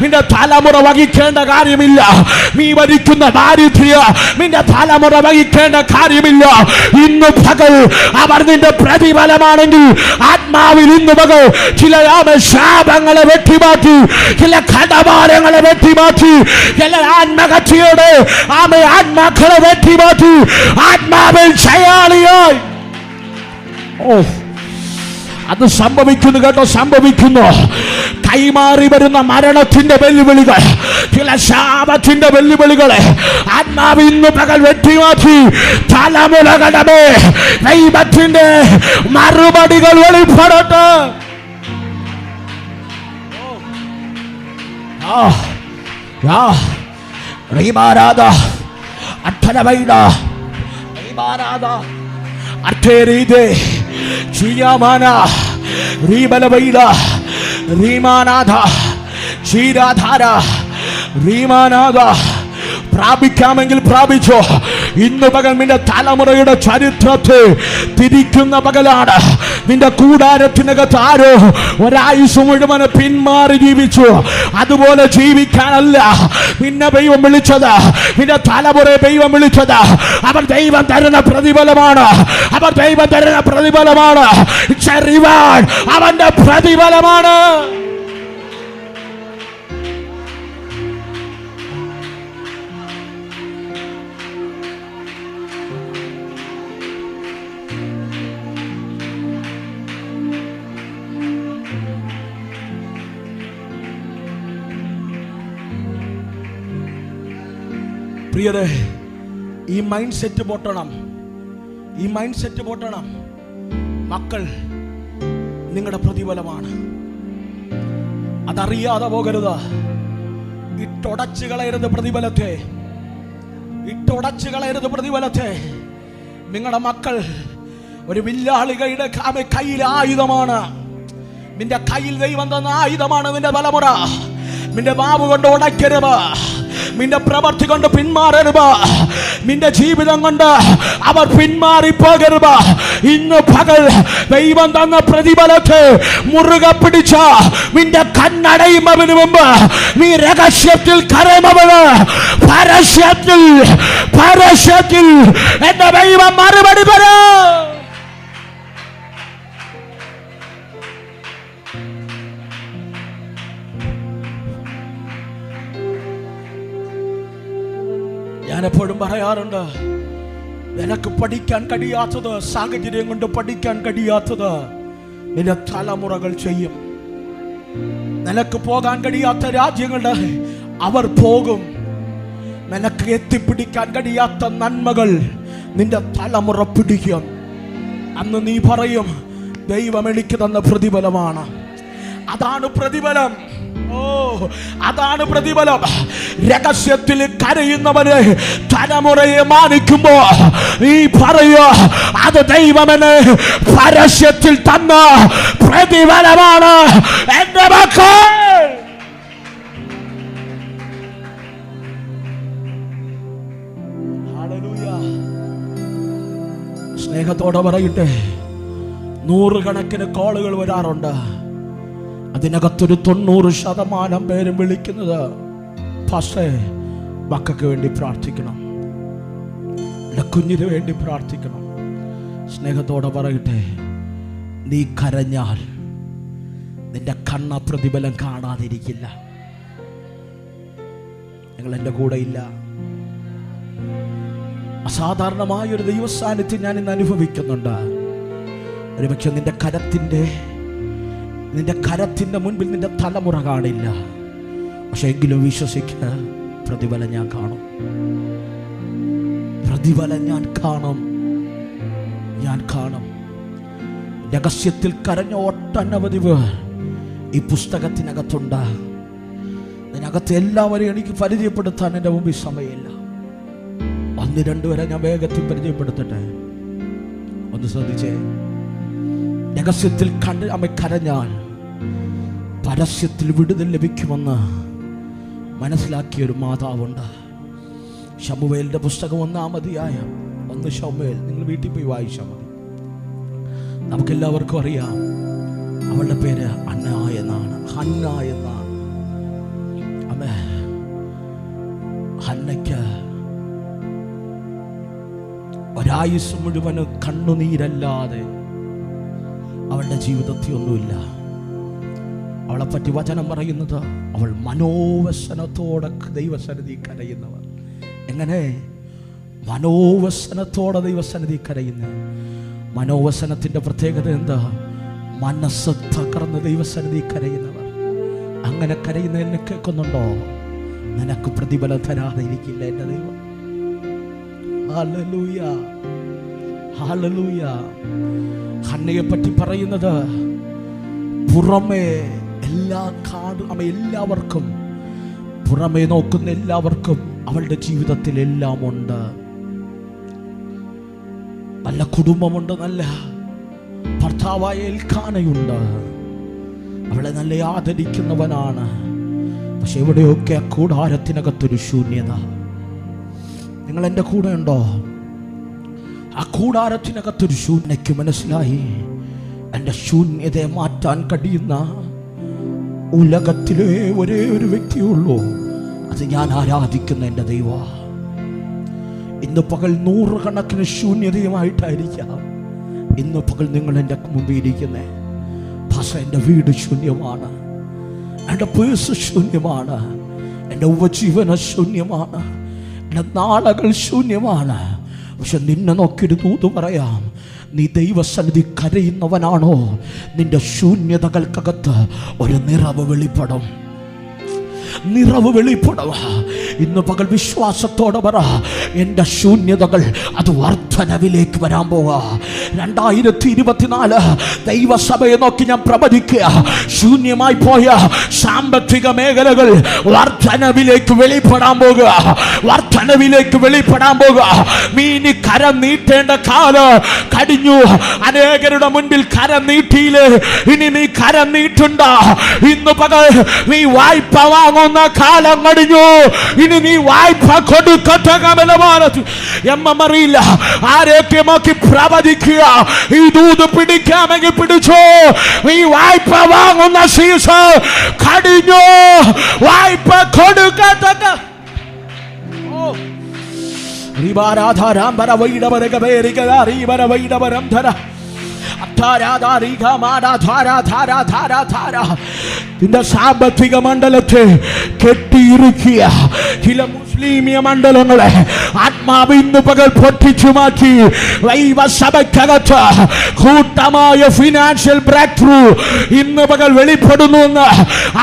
നിന്റെ തലമുറ വഹിക്കേണ്ട കാര്യമില്ല. നീ ഭരിക്കുന്ന ദാരിദ്ര്യം നിന്റെ തലമുറ വഹിക്കേണ്ട കാര്യമില്ല. ഇന്ന് പകൽ അവർ നിന്റെ പ്രതിഫലമാണെങ്കിൽ ആത്മാവിൽ ഇന്ന് പകൽ ചില ശാപങ്ങളെ വെട്ടിമാറ്റി, ചില കടഭാരങ്ങളെ വെട്ടിമാറ്റി, ചില ആത്മഹത്യയുടെ ആത്മാക്കളെ വെട്ടിമാറ്റി ആത്മാവിൽ ശയാളിയായി. അത് സംഭവിക്കുന്നു കേട്ടോ, സംഭവിക്കുന്നു. കൈമാറി വരുന്ന മരണത്തിന്റെ വെല്ലുവിളികൾ, ചില ശാപത്തിന്റെ വെല്ലുവിളികളെ ആത്മാവ് ഇന്ന് പകൽ വെട്ടിമാറ്റി തലമുറകളുടെ ദൈവത്തിന്റെ മറുപടികൾ വെളിപ്പെടട്ടെ. പ്രാപിക്കാമെങ്കിൽ പ്രാപിച്ചോ. ഇന്ന് പകൽ നിന്റെ തലമുറയുടെ ചരിത്രത്തെ തിരിക്കുന്ന പകലാണ്. നിന്റെ കൂടാരത്തിനകത്ത് ആരോ ഒരായുസ് മുഴുവൻ പിന്മാറി ജീവിച്ചു. അതുപോലെ ജീവിക്കാനല്ല നിന്നെ ദൈവം വിളിച്ചത്, നിന്റെ തലമുറയെ ദൈവം വിളിച്ചത്. അവർ ദൈവം തരുന്ന പ്രതിഫലമാണ്, അവർ ദൈവം തരുന്ന പ്രതിഫലമാണ്. അവന്റെ പ്രതിഫലമാണ്. പ്രിയരെ, ഈ മൈൻഡ് സെറ്റ് പൊട്ടണം, ഈ മൈൻഡ് സെറ്റ് പൊട്ടണം. മക്കൾ നിങ്ങളുടെ പ്രതിഫലമാണ്, അതറിയാതെ പോകരുത്. ഇട്ടൊടച്ചു കളയരുത് പ്രതിഫലത്തെ, ഇട്ടൊടച്ചു കളയരുത് പ്രതിഫലത്തെ. നിങ്ങളുടെ മക്കൾ ഒരു വില്ലാളികളുടെ കയ്യിലെ ആയുധമാണ്. നിന്റെ കയ്യിൽ ദൈവം തന്ന ആയുധമാണ് നിന്റെ തലമുറ. നിന്റെ നാവ് കൊണ്ട് ഉടയ്ക്കരുത്, നിന്റെ പ്രവൃത്തി കൊണ്ട് പിന്മാറരുത്, നിന്റെ ജീവിതം കൊണ്ട് അവർ പിന്മാറിപ്പോകരുത്. ഇന്ന് പകൽ ദൈവം തന്ന പ്രതിഫലത്തെ മുറുകെ പിടിച്ച നിന്റെ കണ്ണടയുന്നതിന് മുമ്പ് നീ രഹസ്യത്തിൽ കരയുന്നവന് പരസ്യത്തിൽ പരസ്യത്തിൽ എന്റെ ദൈവം മറുപടി തരും. ഞാൻ എപ്പോഴും പറയാറുണ്ട്, നിനക്ക് പഠിക്കാൻ കഴിയാത്തത്, സാഹചര്യം കൊണ്ട് പഠിക്കാൻ കഴിയാത്തത് നിന്റെ തലമുറകൾ ചെയ്യും. നിനക്ക് പോകാൻ കഴിയാത്ത രാജ്യങ്ങളുടെ അവർ പോകും. നിനക്ക് എത്തിപ്പിടിക്കാൻ കഴിയാത്ത നന്മകൾ നിന്റെ തലമുറ പിടിക്കും. അന്ന് നീ പറയും, ദൈവം എനിക്ക് തന്ന പ്രതിഫലമാണ്. അതാണ് പ്രതിഫലം. അതാണ് പ്രതിഫലം. രഹസ്യത്തിൽ കരയുന്നവന് തലമുറയെ മാനിക്കുമ്പോ നീ പറയോ, അത് ദൈവമെന്ന് പരസ്യത്തിൽ തന്ന പ്രതിഫലമാണ് എന്റെ മക്കൾ. സ്നേഹത്തോടെ പറയട്ടെ, 100 കണക്കിന് കോളുകൾ വരാറുണ്ട്. അതിനകത്തൊരു 90% പേരും വിളിക്കുന്നത്, പക്ഷേ മക്കൾക്ക് വേണ്ടി പ്രാർത്ഥിക്കണം, കുഞ്ഞിന് വേണ്ടി പ്രാർത്ഥിക്കണം. സ്നേഹത്തോടെ പറയട്ടെ, നീ കരഞ്ഞാൽ നിന്റെ കണ്ണ പ്രതിഫലം കാണാതിരിക്കില്ല. നിങ്ങൾ എൻ്റെ കൂടെ ഇല്ല. അസാധാരണമായൊരു ദൈവസാന്നിധ്യം ഞാൻ ഇന്ന് അനുഭവിക്കുന്നുണ്ട്. ഒരുപക്ഷെ നിന്റെ കരത്തിന്റെ മുൻപിൽ നിന്റെ തലമുറ കാണില്ല, പക്ഷെ എങ്കിലും വിശ്വസിക്കുക, പ്രതിഫലം ഞാൻ കാണും, പ്രതിഫലം ഞാൻ കാണും. രഹസ്യത്തിൽ കരഞ്ഞ ഒട്ടനവധി പേർ ഈ പുസ്തകത്തിനകത്തുണ്ട്. അതിനകത്ത് എല്ലാവരെയും എനിക്ക് പരിചയപ്പെടുത്താൻ എൻ്റെ മുമ്പിൽ സമയമില്ല. 1-2 വരെ ഞാൻ വേഗത്തിൽ പരിചയപ്പെടുത്തട്ടെ. ഒന്ന് ശ്രദ്ധിച്ചേ. രഹസ്യത്തിൽ കരഞ്ഞാൽ പരസ്യത്തിൽ വിടുതൽ ലഭിക്കുമെന്ന് മനസ്സിലാക്കിയൊരു മാതാവുണ്ട്. ശമൂവേലിന്റെ പുസ്തകം 1-ാം അധ്യായം 1 ശമൂവേൽ നിങ്ങൾ വീട്ടിൽ പോയി വായിച്ചാൽ മതി. നമുക്കെല്ലാവർക്കും അറിയാം അവളുടെ പേര് ഹന്ന എന്നാണ്. അമ്മേ, ഹന്നയ്ക്ക് ഒരായുസ് മുഴുവനും കണ്ണുനീരല്ലാതെ അവളുടെ ജീവിതത്തിൽ ഒന്നുമില്ല. അവളെപ്പറ്റി വചനം പറയുന്നത് അവൾ മനോവസനത്തോടെ ദൈവസന്നിധി കരയുന്നവർ. എങ്ങനെ മനോവസനത്തോടെ ദൈവസന്നിധി കരയുന്ന? മനോവസനത്തിൻ്റെ പ്രത്യേകത എന്താ? മനസ്സ് തകർന്ന് ദൈവസന്നിധി കരയുന്നവർ. അങ്ങനെ കരയുന്ന എന്നെ കേൾക്കുന്നുണ്ടോ? നിനക്ക് പ്രതിഫലം തരാതെ ഇരിക്കില്ല എൻ്റെ ദൈവം. Hallelujah, hallelujah. ഹന്നയെ പറ്റി പറയുന്നത് പുറമേ എല്ലാവർക്കും, പുറമേ നോക്കുന്ന എല്ലാവർക്കും അവളുടെ ജീവിതത്തിൽ എല്ലാം ഉണ്ട്. നല്ല കുടുംബമുണ്ട്, നല്ല ഭർത്താവായ എൽക്കാനയുണ്ട്, അവളെ നല്ല ആദരിക്കുന്നവനാണ്. പക്ഷെ എവിടെയൊക്കെ ആ കൂടാരത്തിനകത്തൊരു ശൂന്യത. നിങ്ങൾ എൻ്റെ കൂടെ ഉണ്ടോ? ആ കൂടാരത്തിനകത്തൊരു ശൂന്യക്ക് മനസ്സിലായി എൻ്റെ ശൂന്യതയെ മാറ്റാൻ കഴിയുന്ന ഉലകത്തിലെ ഒരേ ഒരു വ്യക്തിയുള്ളൂ, അത് ഞാൻ ആരാധിക്കുന്ന എൻ്റെ ദൈവം. ഇന്ന് പകൽ 100 കണക്കിന് ശൂന്യതയുമായിട്ടായിരിക്കാം ഇന്ന് പകൽ നിങ്ങൾ എൻ്റെ മുമ്പിൽ ഇരിക്കുന്നേ. പക്ഷേ എൻ്റെ വീട് ശൂന്യമാണ്, എൻ്റെ പേഴ്സ് ശൂന്യമാണ്, എൻ്റെ ഉപജീവന ശൂന്യമാണ്, എൻ്റെ നാളുകൾ ശൂന്യമാണ്. പക്ഷെ നിന്നെ നോക്കിയിട്ട് ദൂത് പറയാം, നീ ദൈവസന്നിധി കരയുന്നവനാണോ? നിന്റെ ശൂന്യതകൾക്കകത്ത് ഒരു നിറവ് വെളിപ്പെടും. ഇന്ന് പകൽ വിശ്വാസത്തോടെ പറ, എൻ്റെ ശൂന്യതകൾ അത് വർധനവിലേക്ക് വരാൻ പോവുക. 2024 ദൈവസഭയെ നോക്കി ഞാൻ പ്രവചിക്കുക, ശൂന്യമായി പോയ സാമ്പത്തിക മേഖലകൾ വർധനവിലേക്ക് വെളിപ്പെടാൻ പോകുക. നീ കരം നീട്ടേണ്ട കാലം കഴിഞ്ഞു. അനേകരുടെ മുൻപിൽ കരം നീട്ടിയില്ലേ, ഇനി നീ കരം നീട്ടുണ്ട. ഇന്ന് പകൽ നീ വായ്പ വാങ്ങുന്ന കാലം കഴിഞ്ഞു. ഇനി നീ വായ്പ കൊടുക്കട്ടെ. എന്നറിയില്ല ആരെയൊക്കെ നോക്കി പ്രവചിക്കുക, ഈ ദൂത് പിടിക്കാമെങ്കിൽ പിടിച്ചോ. നീ വായ്പ വാങ്ങുന്ന സീസൺ കഴിഞ്ഞു. വായ്പ കൊടുക്കട്ടെ. നിന്റെ സാമ്പത്തിക മണ്ഡലത്തെ കെട്ടിയിരിക്കുക ചില മുസ്ലിമിയ മണ്ഡലങ്ങളെ ആത്മാവ് ഇന്ന് പകൽ പൊട്ടിച്ചു മാറ്റി. ദൈവസഭയ്ക്കകത്ത് കൂട്ടമായ ഫിനാൻഷ്യൽ ബ്രേക്ക് ത്രൂ ഇന്ന് പകൽ വെളിപ്പെടുന്നു എന്ന്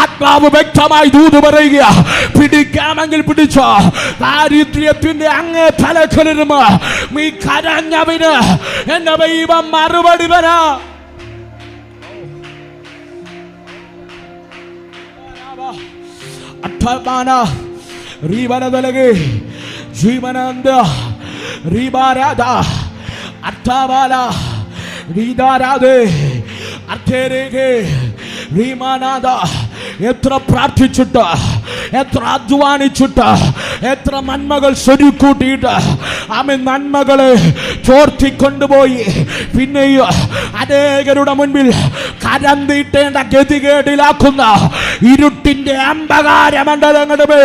ആത്മാവ് വ്യക്തമായി ദൂത് പറയുക. പിടിക്കാമെങ്കിൽ പിടിച്ചോ. ദാരിദ്ര്യത്തിന്റെ അങ്ങേ തലക്കലിരുമ നീ കരഞ്ഞവന് എന്റെ ദൈവം മറുപടി വരാ. അർത്ഥമാന റീവനദലകെ ജീവനന്ദ റീബാരാദ അർത്ഥമാല റീദാരാദേ അർത്ഥേരേകെ റീമാനാദ. എത്ര പ്രാർത്ഥിച്ചിട്ട്, എത്ര അധ്വാനിച്ചിട്ട്, എത്ര നന്മകൾ സ്വരുക്കൂട്ടിയിട്ട് ആമേൻ നന്മകളെ ചോർത്തിക്കൊണ്ടുപോയി പിന്നെയോ അനേകരുടെ മുൻപിൽ കരം നീട്ടേണ്ട ഗതികേടിലാക്കുന്ന ഇരുട്ടിന്റെ അന്ധകാര മണ്ഡലങ്ങളുടെ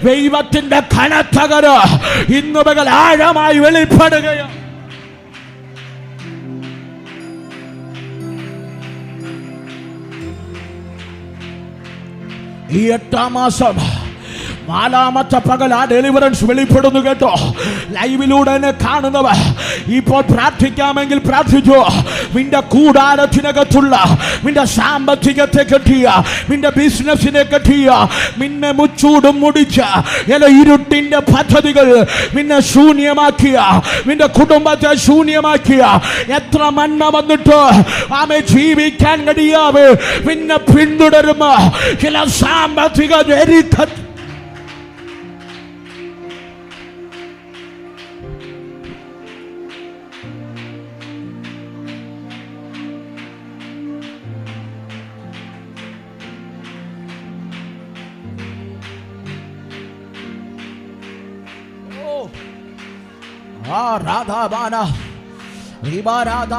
ദൈവത്തിന്റെ കനത്തകര ഇന്ന് പകൽ ആഴമായി വെളിപ്പെടുകയാണ്. ഈ 8-ാം മാസം 4-ാമത്തെ പകൽ ആ ഡെലിവറൻസ് വെളിപ്പെടുന്നു കേട്ടോ. ലൈവിലൂടെ എന്നെ കാണുന്നവർ ഇപ്പോൾ പ്രാർത്ഥിക്കാമെങ്കിൽ പ്രാർത്ഥിച്ചോ. നിന്റെ കൂടാരത്തിനകത്തുള്ള നിന്റെ സാമ്പത്തികത്തെ കെട്ടിയ, നിന്റെ ബിസിനസിനെ കെട്ടിയ, നിന്നെ മുച്ചൂടും മുടിച്ച ഇരുട്ടിന്റെ പദ്ധതികൾ നിന്നെ ശൂന്യമാക്കിയ, നിന്റെ കുടുംബത്തെ ശൂന്യമാക്കിയ എത്ര നന്മ വന്നിട്ട് ആമേ ജീവിക്കാൻ കഴിയാതെ നിന്നെ പിന്തുടരുമ ചില സാമ്പത്തിക രാധാബാന റിബാരാധ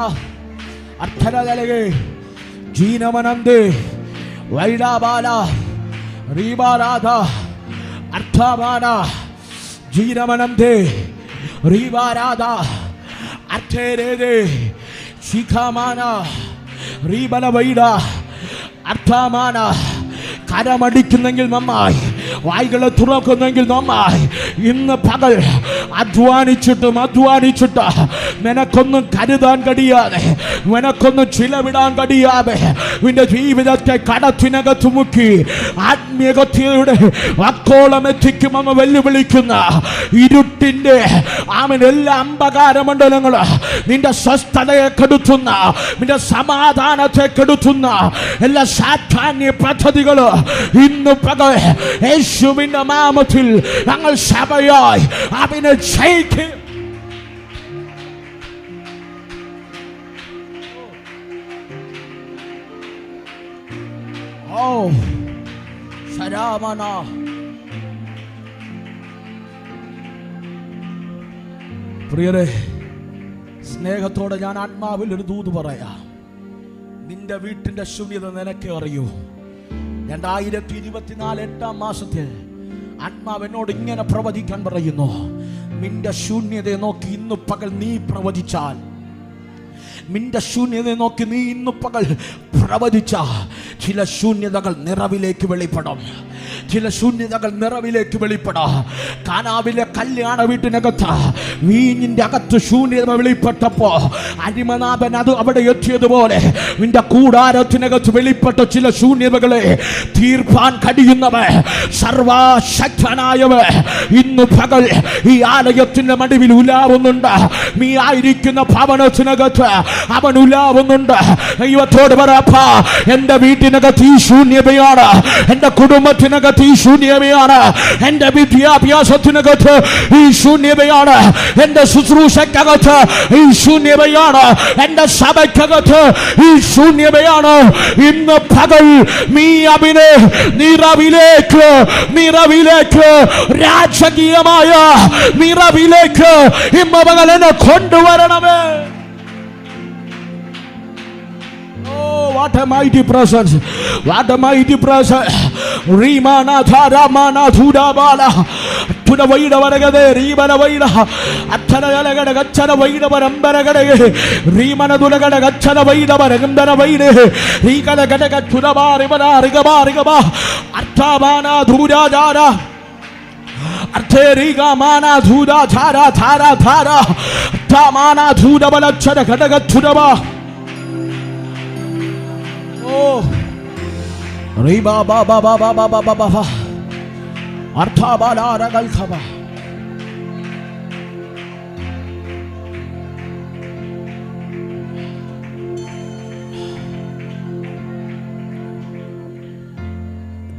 അർത്ഥനകലകെ ജീനമനന്ദേ വൈഡാബാല റിബാരാധ അർത്ഥബാന ജീനമനന്ദേ റിബാരാധ അർത്ഥേരേദേ ശിഖമാന റീബല വൈഡ അർത്ഥമാന. കരമടിക്കുന്നെങ്കിൽ നന്നായി, വായികളെ തുറക്കുന്നെങ്കിൽ നന്നായി. ഇന്ന് പകൽ അധ്വാനിച്ചിട്ട് നിനക്കൊന്നും കരുതാൻ കഴിയാതെ, നിനക്കൊന്നും ചിലവിടാൻ കഴിയാതെ നിന്റെ ജീവിതത്തെ കടത്തിനകത്ത് മുക്കി ആത്മീയതയുടെ അക്കോളം എത്തിക്കുമെന്ന് വെല്ലുവിളിക്കുന്ന ഇരുട്ടിന്റെ എല്ലാ അന്ധകാരമണ്ഡലങ്ങൾ നിന്റെ സ്വസ്ഥതയെ കെടുത്തുന്ന, നിന്റെ സമാധാനത്തെ കെടുത്തുന്ന എല്ലാ സാധാന്യ പദ്ധതികൾ ഇന്ന് പകൽ യേശുവിന്റെ നാമത്തിൽ ഞങ്ങൾ സഭയായി അവനെ ജയിക്കും. ഓ ശരാമന പ്രിയരെ, സ്നേഹത്തോടെ ഞാൻ ആത്മാവിൽ ഒരു ദൂത് പറയാം. നിന്റെ വീട്ടിന്റെ ശൂന്യത നിനക്കേ അറിയൂ. 2024 8 മാസത്തിൽ ആത്മാവ് എന്നോട് ഇങ്ങനെ പ്രവചിക്കാൻ പറയുന്നു. നിന്റെ ശൂന്യതയെ നോക്കി ഇന്ന് പകൽ നീ പ്രവചിച്ചാൽ, നിന്റെ ശൂന്യതയെ നോക്കി നീ ഇന്ന് പകൽ പ്രവചിച്ച ചില ശൂന്യതകൾ നിറവിലേക്ക് വെളിപ്പെടും. ചില ശൂന്യതകൾ നിറവിലേക്ക് വെളിപ്പെടാം. കാനാവിലെ കല്യാണ വീട്ടിനകത്ത് വീഞ്ഞിന്റെ അകത്ത് ശൂന്യത വെളിപ്പെട്ടപ്പോ അരിമനാഥൻ അത് അവിടെ എത്തിയതുപോലെ നിന്റെ കൂടാരത്തിനകത്ത് വെളിപ്പെട്ട ചില ശൂന്യതകളെ തീർപ്പാൻ കഴിയുന്നവൻ, സർവശക്തനായവൻ ഇന്ന് പകൽ ഈ ആലയത്തിന്റെ നടുവിൽ ഉലാവുന്നുണ്ട്. നീ ആയിരിക്കുന്ന ഭവനത്തിനകത്ത് അവൻ ഉലാവുന്നുണ്ട്. ദൈവത്തോട് പറയപ്പാ, എന്റെ വീട്ടിനകത്ത് ഈ ശൂന്യതയാണ്, എന്റെ കുടുംബത്തിനകത്ത് ഈ ശൂന്യതയാണ്, എന്റെ വിദ്യാഭ്യാസത്തിനകത്ത് ഈ ശൂന്യതയാണ്, എന്റെ ശുശ്രൂഷക്കകത്ത് ഈ ശൂന്യതയാണ്, എന്റെ സഭയ്ക്കകത്ത് ഈ ശൂന്യതയാണ്. ഇന്ന് പകൽ നീ അവനെ നിറവിലേക്ക് രാജകീയമായ നിറവിലേക്ക് ഇന്ന് പകൽ എന്നെ കൊണ്ടുവരണമേ. What a mighty presence! What a mighty presence! Rimana Tharamana Thudabala Tuna Vaida Varagade Rimana Vaida Atana Yalagada Gachana Vaida Varambaragade Rimana Dunagada Gachana Vaida Varagandana Vaide Rikana Gadaga Tunaba Ribana Rigaba Atamana Thuda Jara Arteriga Mana Thuda Thara Tamana Thuda Balachana Gadaga Tunaba. Oh, Riba Baba Artabala Ragal Khaba.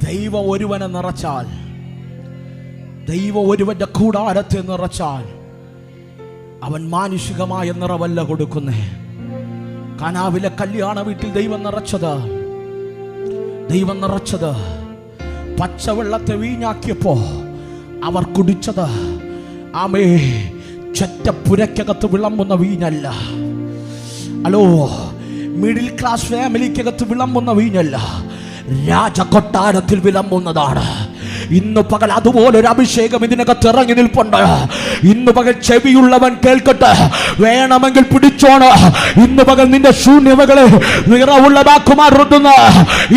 ദൈവം ഒരുവനെ നിറച്ചാൽ, ദൈവം ഒരുവന്റെ കൂടാരത്തെ നിറച്ചാൽ അവൻ മാനുഷികമായ നിറവല്ല കൊടുക്കുന്നേ. കാനാവിലെ കല്യാണ വീട്ടിൽ ദൈവം നിറച്ചത് പച്ചവെള്ളത്തെ വീഞ്ഞാക്കിയപ്പോ അവർ കുടിച്ചത് ആമേ ചെറ്റപ്പുരക്കകത്ത് വിളമ്പുന്ന വീഞ്ഞല്ല. ഹലോ, മിഡിൽ ക്ലാസ് ഫാമിലിക്കകത്ത് വിളമ്പുന്ന വീഞ്ഞല്ല, രാജകൊട്ടാരത്തിൽ വിളമ്പുന്നതാണ്. ഇന്ന് പകൽ അതുപോലൊരു അഭിഷേകം ഇതിനകത്ത് ഇറങ്ങി നിൽപ്പുണ്ട്. ഇന്ന് പകൽ ചെവിയുള്ളവൻ കേൾക്കട്ടെ, വേണമെങ്കിൽ പിടിച്ചോണ്. ഇന്ന് പകൽ നിന്റെ ശൂന്യതകളെ നിറവുള്ളതാക്കുമാറുന്ന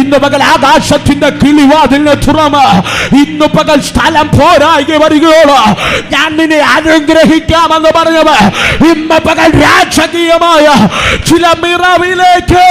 ഇന്ന് പകൽ ആകാശത്തിന്റെ കിളിവാതിലിനെ തുറന്ന് ഇന്ന് പകൽ സ്ഥലം പോരായി വരികയോളൂ. ഞാൻ നിന്നെ അനുഗ്രഹിക്കാമെന്ന് പറഞ്ഞത് ഇന്ന് പകൽ രാജകീയമായ ചില നിറവിലേക്ക്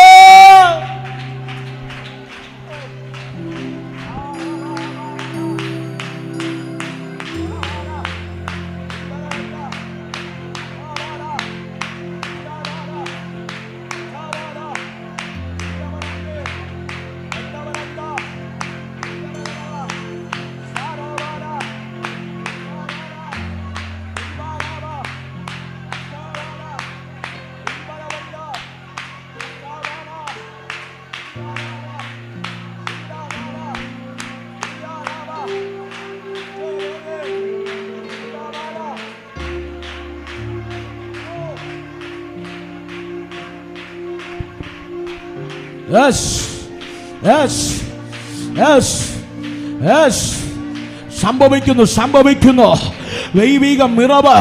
യെസ്, യെസ്, യെസ്, യെസ്. സംഭവിക്കുന്നു. ദൈവിക മിറവ്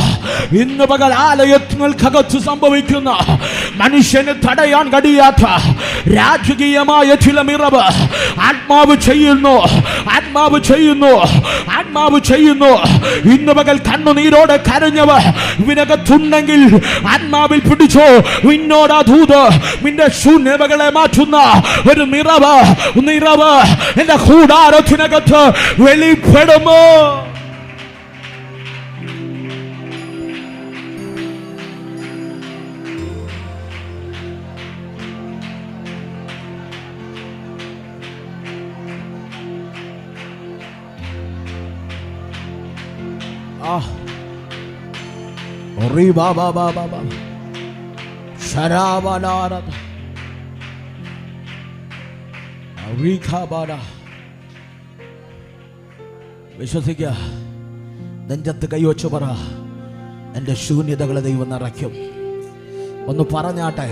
ഇന്ന് പകൽ ആലയങ്ങൾക്കകത്ത് സംഭവിക്കുന്ന, മനുഷ്യന് തടയാൻ കഴിയാത്ത രാജകീയമായ ചില മിറവ് ആത്മാവ് ചെയ്യുന്നു. ഇന്ന് പകൽ കണ്ണുനീരോടെ കരഞ്ഞവർ ഇതിനകത്തുണ്ടെങ്കിൽ ആത്മാവിൽ പിടിച്ചോ. നിന്നോടാ ദൂത്, നിന്റെ ശൂന്യതകളെ മാറ്റുന്ന ഒരു നിറവ് എന്റെ കൂടാരത്തിനകത്ത് വെളിപ്പെടുമോ? വിശ്വസിക്കുക. നെഞ്ചത്ത് കൈവച്ചു പറ, എൻ്റെ ശൂന്യതകളെ ദൈവം നിറയ്ക്കും. ഒന്ന് പറഞ്ഞാട്ടെ,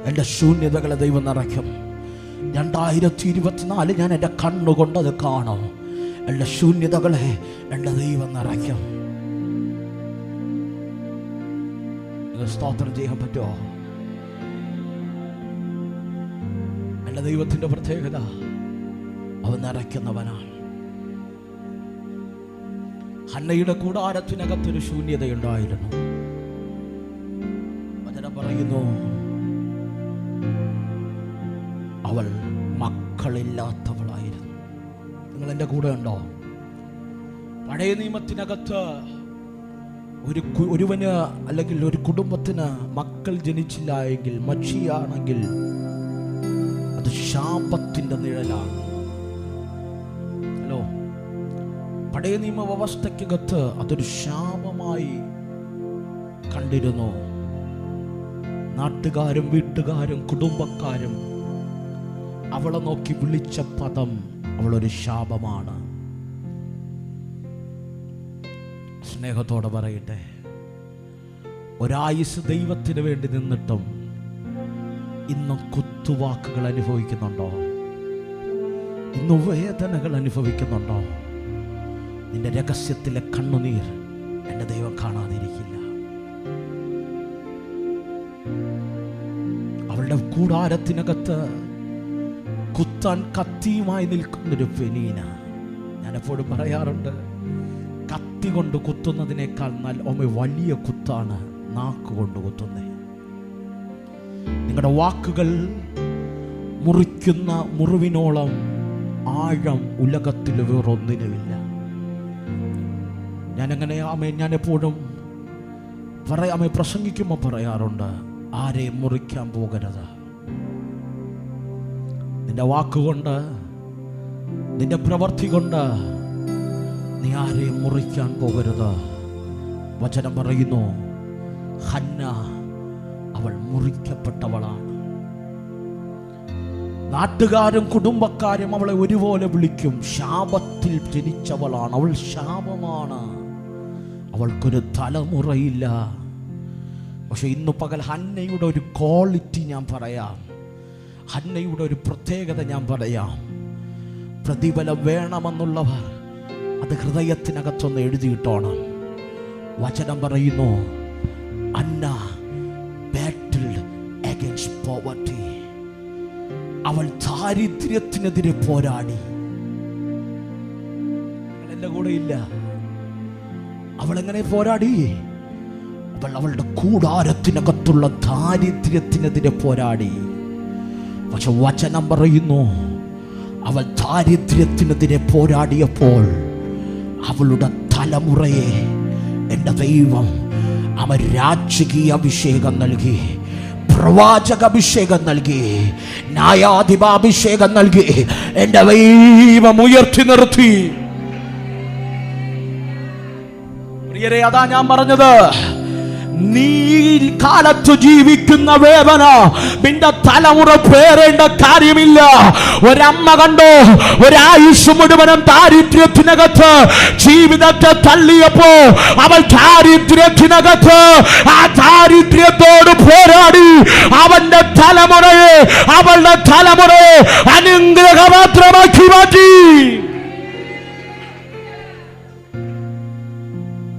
എൻ്റെ ശൂന്യതകളെ ദൈവം നിറയ്ക്കും. 2024 ഞാൻ എൻ്റെ കണ്ണുകൊണ്ടത് കാണും. എൻ്റെ ശൂന്യതകളെ എൻ്റെ ദൈവം നിറയ്ക്കും. സ്തോത്രം ചെയ്യാൻ പറ്റുമോ? എൻ്റെ ദൈവത്തിൻ്റെ പ്രത്യേകത, അവൻ നിറയ്ക്കുന്നവനാണ്. ഹന്നയുടെ കൂടാരത്തിനകത്തൊരു ശൂന്യതയുണ്ടായിരുന്നു. വചനം പറയുന്നു, അവൾ മക്കളില്ലാത്തവളായിരുന്നു. നിങ്ങൾ എൻ്റെ കൂടെ ഉണ്ടോ? പഴയ നിയമത്തിനകത്ത് ഒരുവന് അല്ലെങ്കിൽ ഒരു കുടുംബത്തിന് മക്കൾ ജനിച്ചില്ല എങ്കിൽ, മച്ചിയാണെങ്കിൽ അത് ശാപത്തിന്റെ നിഴലാണ്. ഹലോ, പഴയ നിയമ വ്യവസ്ഥയ്ക്കകത്ത് അതൊരു ശാപമായി കണ്ടിരുന്നു. നാട്ടുകാരും വീട്ടുകാരും കുടുംബക്കാരും അവളെ നോക്കി വിളിച്ച പദം, അവളൊരു ശാപമാണ്. സ്നേഹത്തോടെ പറയട്ടെ, ഒരായുസ് ദൈവത്തിന് വേണ്ടി നിന്നിട്ടും ഇന്നും കുത്തുവാക്കുകൾ അനുഭവിക്കുന്നുണ്ടോ? ഇന്നും വേദനകൾ അനുഭവിക്കുന്നുണ്ടോ? നിന്റെ രഹസ്യത്തിലെ കണ്ണുനീർ എൻ്റെ ദൈവം കാണാതിരിക്കില്ല. അവളുടെ കൂടാരത്തിനകത്ത് കുത്താൻ കത്തിയുമായി നിൽക്കുന്നൊരു പെനീന. ഞാൻ എപ്പോഴും പറയാറുണ്ട്, കത്തി കൊണ്ട് കുത്തുന്നതിനേക്കാൾ വലിയ കുത്താണ് നാക്കുകൊണ്ട് കുത്തുന്നത്. നിങ്ങളുടെ വാക്കുകൾ മുറിക്കുന്ന മുറിവിനോളം ആഴം ഉലകത്തിൽ വേറൊന്നിനുമില്ല. ഞാൻ എപ്പോഴും പ്രസംഗിക്കുമ്പോൾ പറയാറുണ്ട്, ആരെയും മുറിക്കാൻ പോകരുത്. നിന്റെ വാക്കുകൊണ്ട്, നിന്റെ പ്രവൃത്തി കൊണ്ട് നീ ആരെയും മുറിക്കാൻ പോകരുത്. വചനം പറയുന്നു, ഹന്ന അവൾ മുറിക്കപ്പെട്ടവളാണ്. നാട്ടുകാരും കുടുംബക്കാരും അവളെ ഒരുപോലെ വിളിക്കും. ശാപത്തിൽ ജനിച്ചവളാണ് അവൾ, ശാപമാണ്. അവൾക്കൊരു തലമുറയില്ല. പക്ഷെ ഇന്നു പകൽ ഹന്നയുടെ ഒരു ക്വാളിറ്റി ഞാൻ പറയാം, ഹന്നയുടെ ഒരു പ്രത്യേകത ഞാൻ പറയാം. പ്രതിഫലം വേണമെന്നുള്ളവർ അത് ഹൃദയത്തിനകത്തൊന്ന് എഴുതിയിട്ടോണം. വചനം പറയുന്നു, അന്ന ബാറ്റിൽഡ് അഗൈൻസ്റ്റ് പോവർട്ടി. അവൾ ദാരിദ്ര്യത്തിനെതിരെ പോരാടി. എൻ്റെ കൂടെ ഇല്ല. അവൾ എങ്ങനെ പോരാടി? അവളുടെ കൂടാരത്തിനകത്തുള്ള ദാരിദ്ര്യത്തിനെതിരെ പോരാടി. പക്ഷെ വചനം പറയുന്നു, അവൾ ദാരിദ്ര്യത്തിനെതിരെ പോരാടിയപ്പോൾ അവളുടെ തലമുറയെ എൻ്റെ ദൈവം അവൻ രാജകീയ അഭിഷേകം നൽകി, പ്രവാചക അഭിഷേകം നൽകി, ന്യായാധിപാഭിഷേകം നൽകി. എൻ്റെ ദൈവം ഉയർത്തി നിർത്തി. പ്രിയരെ, അതാ ഞാൻ പറഞ്ഞത്, നീ കാലത്ത് ജീവിക്കുന്ന വേദന നിന്റെ തലമുറ പേരേണ്ട കാര്യമില്ല. ഒരമ്മ കണ്ടോ, ഒരായുഷ് മുഴുവനും ദാരിദ്ര്യത്തിനകത്ത് ജീവിതത്തെ തള്ളിയപ്പോ അവൾ ദാരിദ്ര്യത്തിനകത്ത് ആ ദാരിദ്ര്യത്തോട് പോരാടി അവന്റെ തലമുറയെ, അവളുടെ തലമുറയെ അനുഗ്രഹമാത്രമാക്കി മാറ്റി.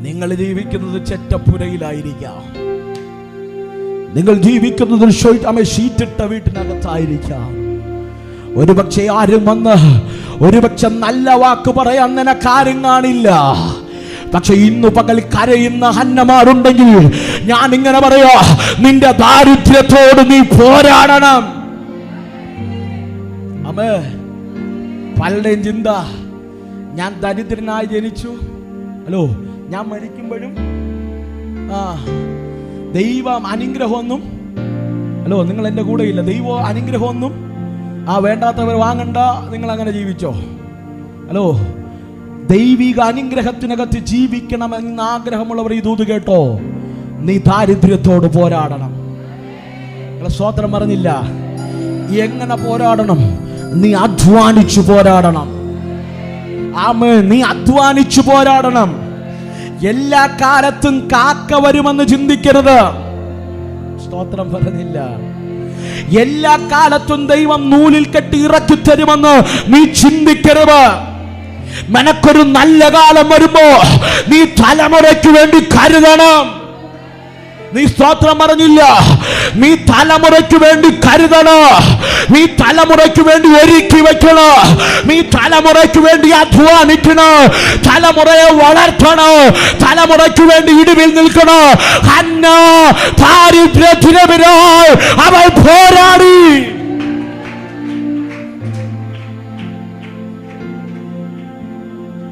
നിങ്ങൾ ജീവിക്കുന്നത് ചെറ്റപ്പുരയിലായിരിക്കാം, നിങ്ങൾ ജീവിക്കുന്നത് ഷീറ്റിട്ട വീട്ടിനകത്തായിരിക്കാം. ഒരുപക്ഷെ ആരും വന്ന് ഒരുപക്ഷെ നല്ല വാക്ക് പറയാൻ നിനക്കാരും കാണില്ല. പക്ഷെ ഇന്നു പകൽ കരയുന്ന ഹന്നമാരുണ്ടെങ്കിൽ ഞാൻ ഇങ്ങനെ പറയാ, നിന്റെ ദാരിദ്ര്യത്തോട് നീ പോരാടണം. അമ്മേ, പലരുടെയും ചിന്ത, ഞാൻ ദരിദ്രനായി ജനിച്ചു, ഹലോ ഞാൻ മരിക്കുമ്പോഴും ദൈവം അനുഗ്രഹമൊന്നും, ഹലോ നിങ്ങൾ എൻ്റെ കൂടെ ഇല്ല, ദൈവം അനുഗ്രഹമൊന്നും വേണ്ടാത്തവർ വാങ്ങണ്ട, നിങ്ങൾ അങ്ങനെ ജീവിച്ചോ. ഹലോ, ദൈവിക അനുഗ്രഹത്തിനകത്ത് ജീവിക്കണമെന്ന് ആഗ്രഹമുള്ളവർ ഈ ദൂത് കേട്ടോ, നീ ദാരിദ്ര്യത്തോട് പോരാടണം. സ്വോത്രം പറഞ്ഞില്ല. എങ്ങനെ പോരാടണം? നീ അധ്വാനിച്ചു പോരാടണം. ആമേൻ, നീ അധ്വാനിച്ചു പോരാടണം. എല്ലാ കാലത്തും കാക്ക വരുമെന്ന് ചിന്തിക്കരുത്. സ്തോത്രം പറഞ്ഞില്ല. എല്ലാ കാലത്തും ദൈവം നൂലിൽ കെട്ടി ഇറക്കി തരുമെന്ന് നീ ചിന്തിക്കരുത്. നിനക്കൊരു നല്ല കാലം വരുമ്പോ നീ തലമുറയ്ക്ക് വേണ്ടി കരുതണം. നീ സ്തോത്രം പറഞ്ഞില്ല. നീ തലമുറയ്ക്ക് വേണ്ടി കരുതണം. നീ തലമുറയ്ക്ക് വേണ്ടി ഒരുക്കി വെക്കണം. നീ തലമുറയ്ക്ക് വേണ്ടി അധ്വാനിക്കണം. തലമുറയെ വളർത്തണം. തലമുറയ്ക്ക് വേണ്ടി ഇടിവിൽ നിൽക്കണം. ഹന്ന ദാരിദ്ര്യത്തിനെതിരായി അവൾ പോരാടി.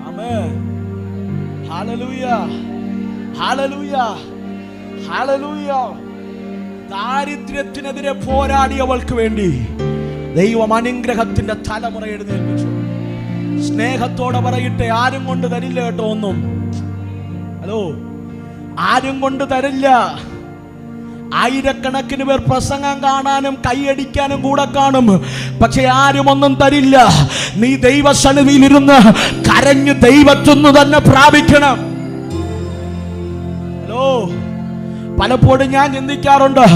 ആമേൻ. ഹല്ലേലൂയ, ഹല്ലേലൂയ, ഹല്ലേലൂയ. ദാരിദ്ര്യത്തിനെതിരെ പോരാടിയവൾക്ക് വേണ്ടി ദൈവം അനുഗ്രഹത്തിന്റെ തലമുറ എഴുന്നേൽപ്പിച്ചു. സ്നേഹത്തോടെ പറയട്ടെ, ആരും കൊണ്ട് തരില്ല കേട്ടോ ഒന്നും. ഹലോ, ആരും കൊണ്ട് തരില്ല. ആയിരക്കണക്കിന് പേർ പ്രസംഗം കാണാനും കൈയടിക്കാനും കൂടെ കാണും, പക്ഷെ ആരും ഒന്നും തരില്ല. നീ ദൈവസന്നിധിയിലിരുന്ന് കരഞ്ഞ് ദൈവത്തിന്ന് തന്നെ പ്രാപിക്കണം. ഹലോ, പലപ്പോഴും ഞാൻ ചിന്തിക്കാറുണ്ട്,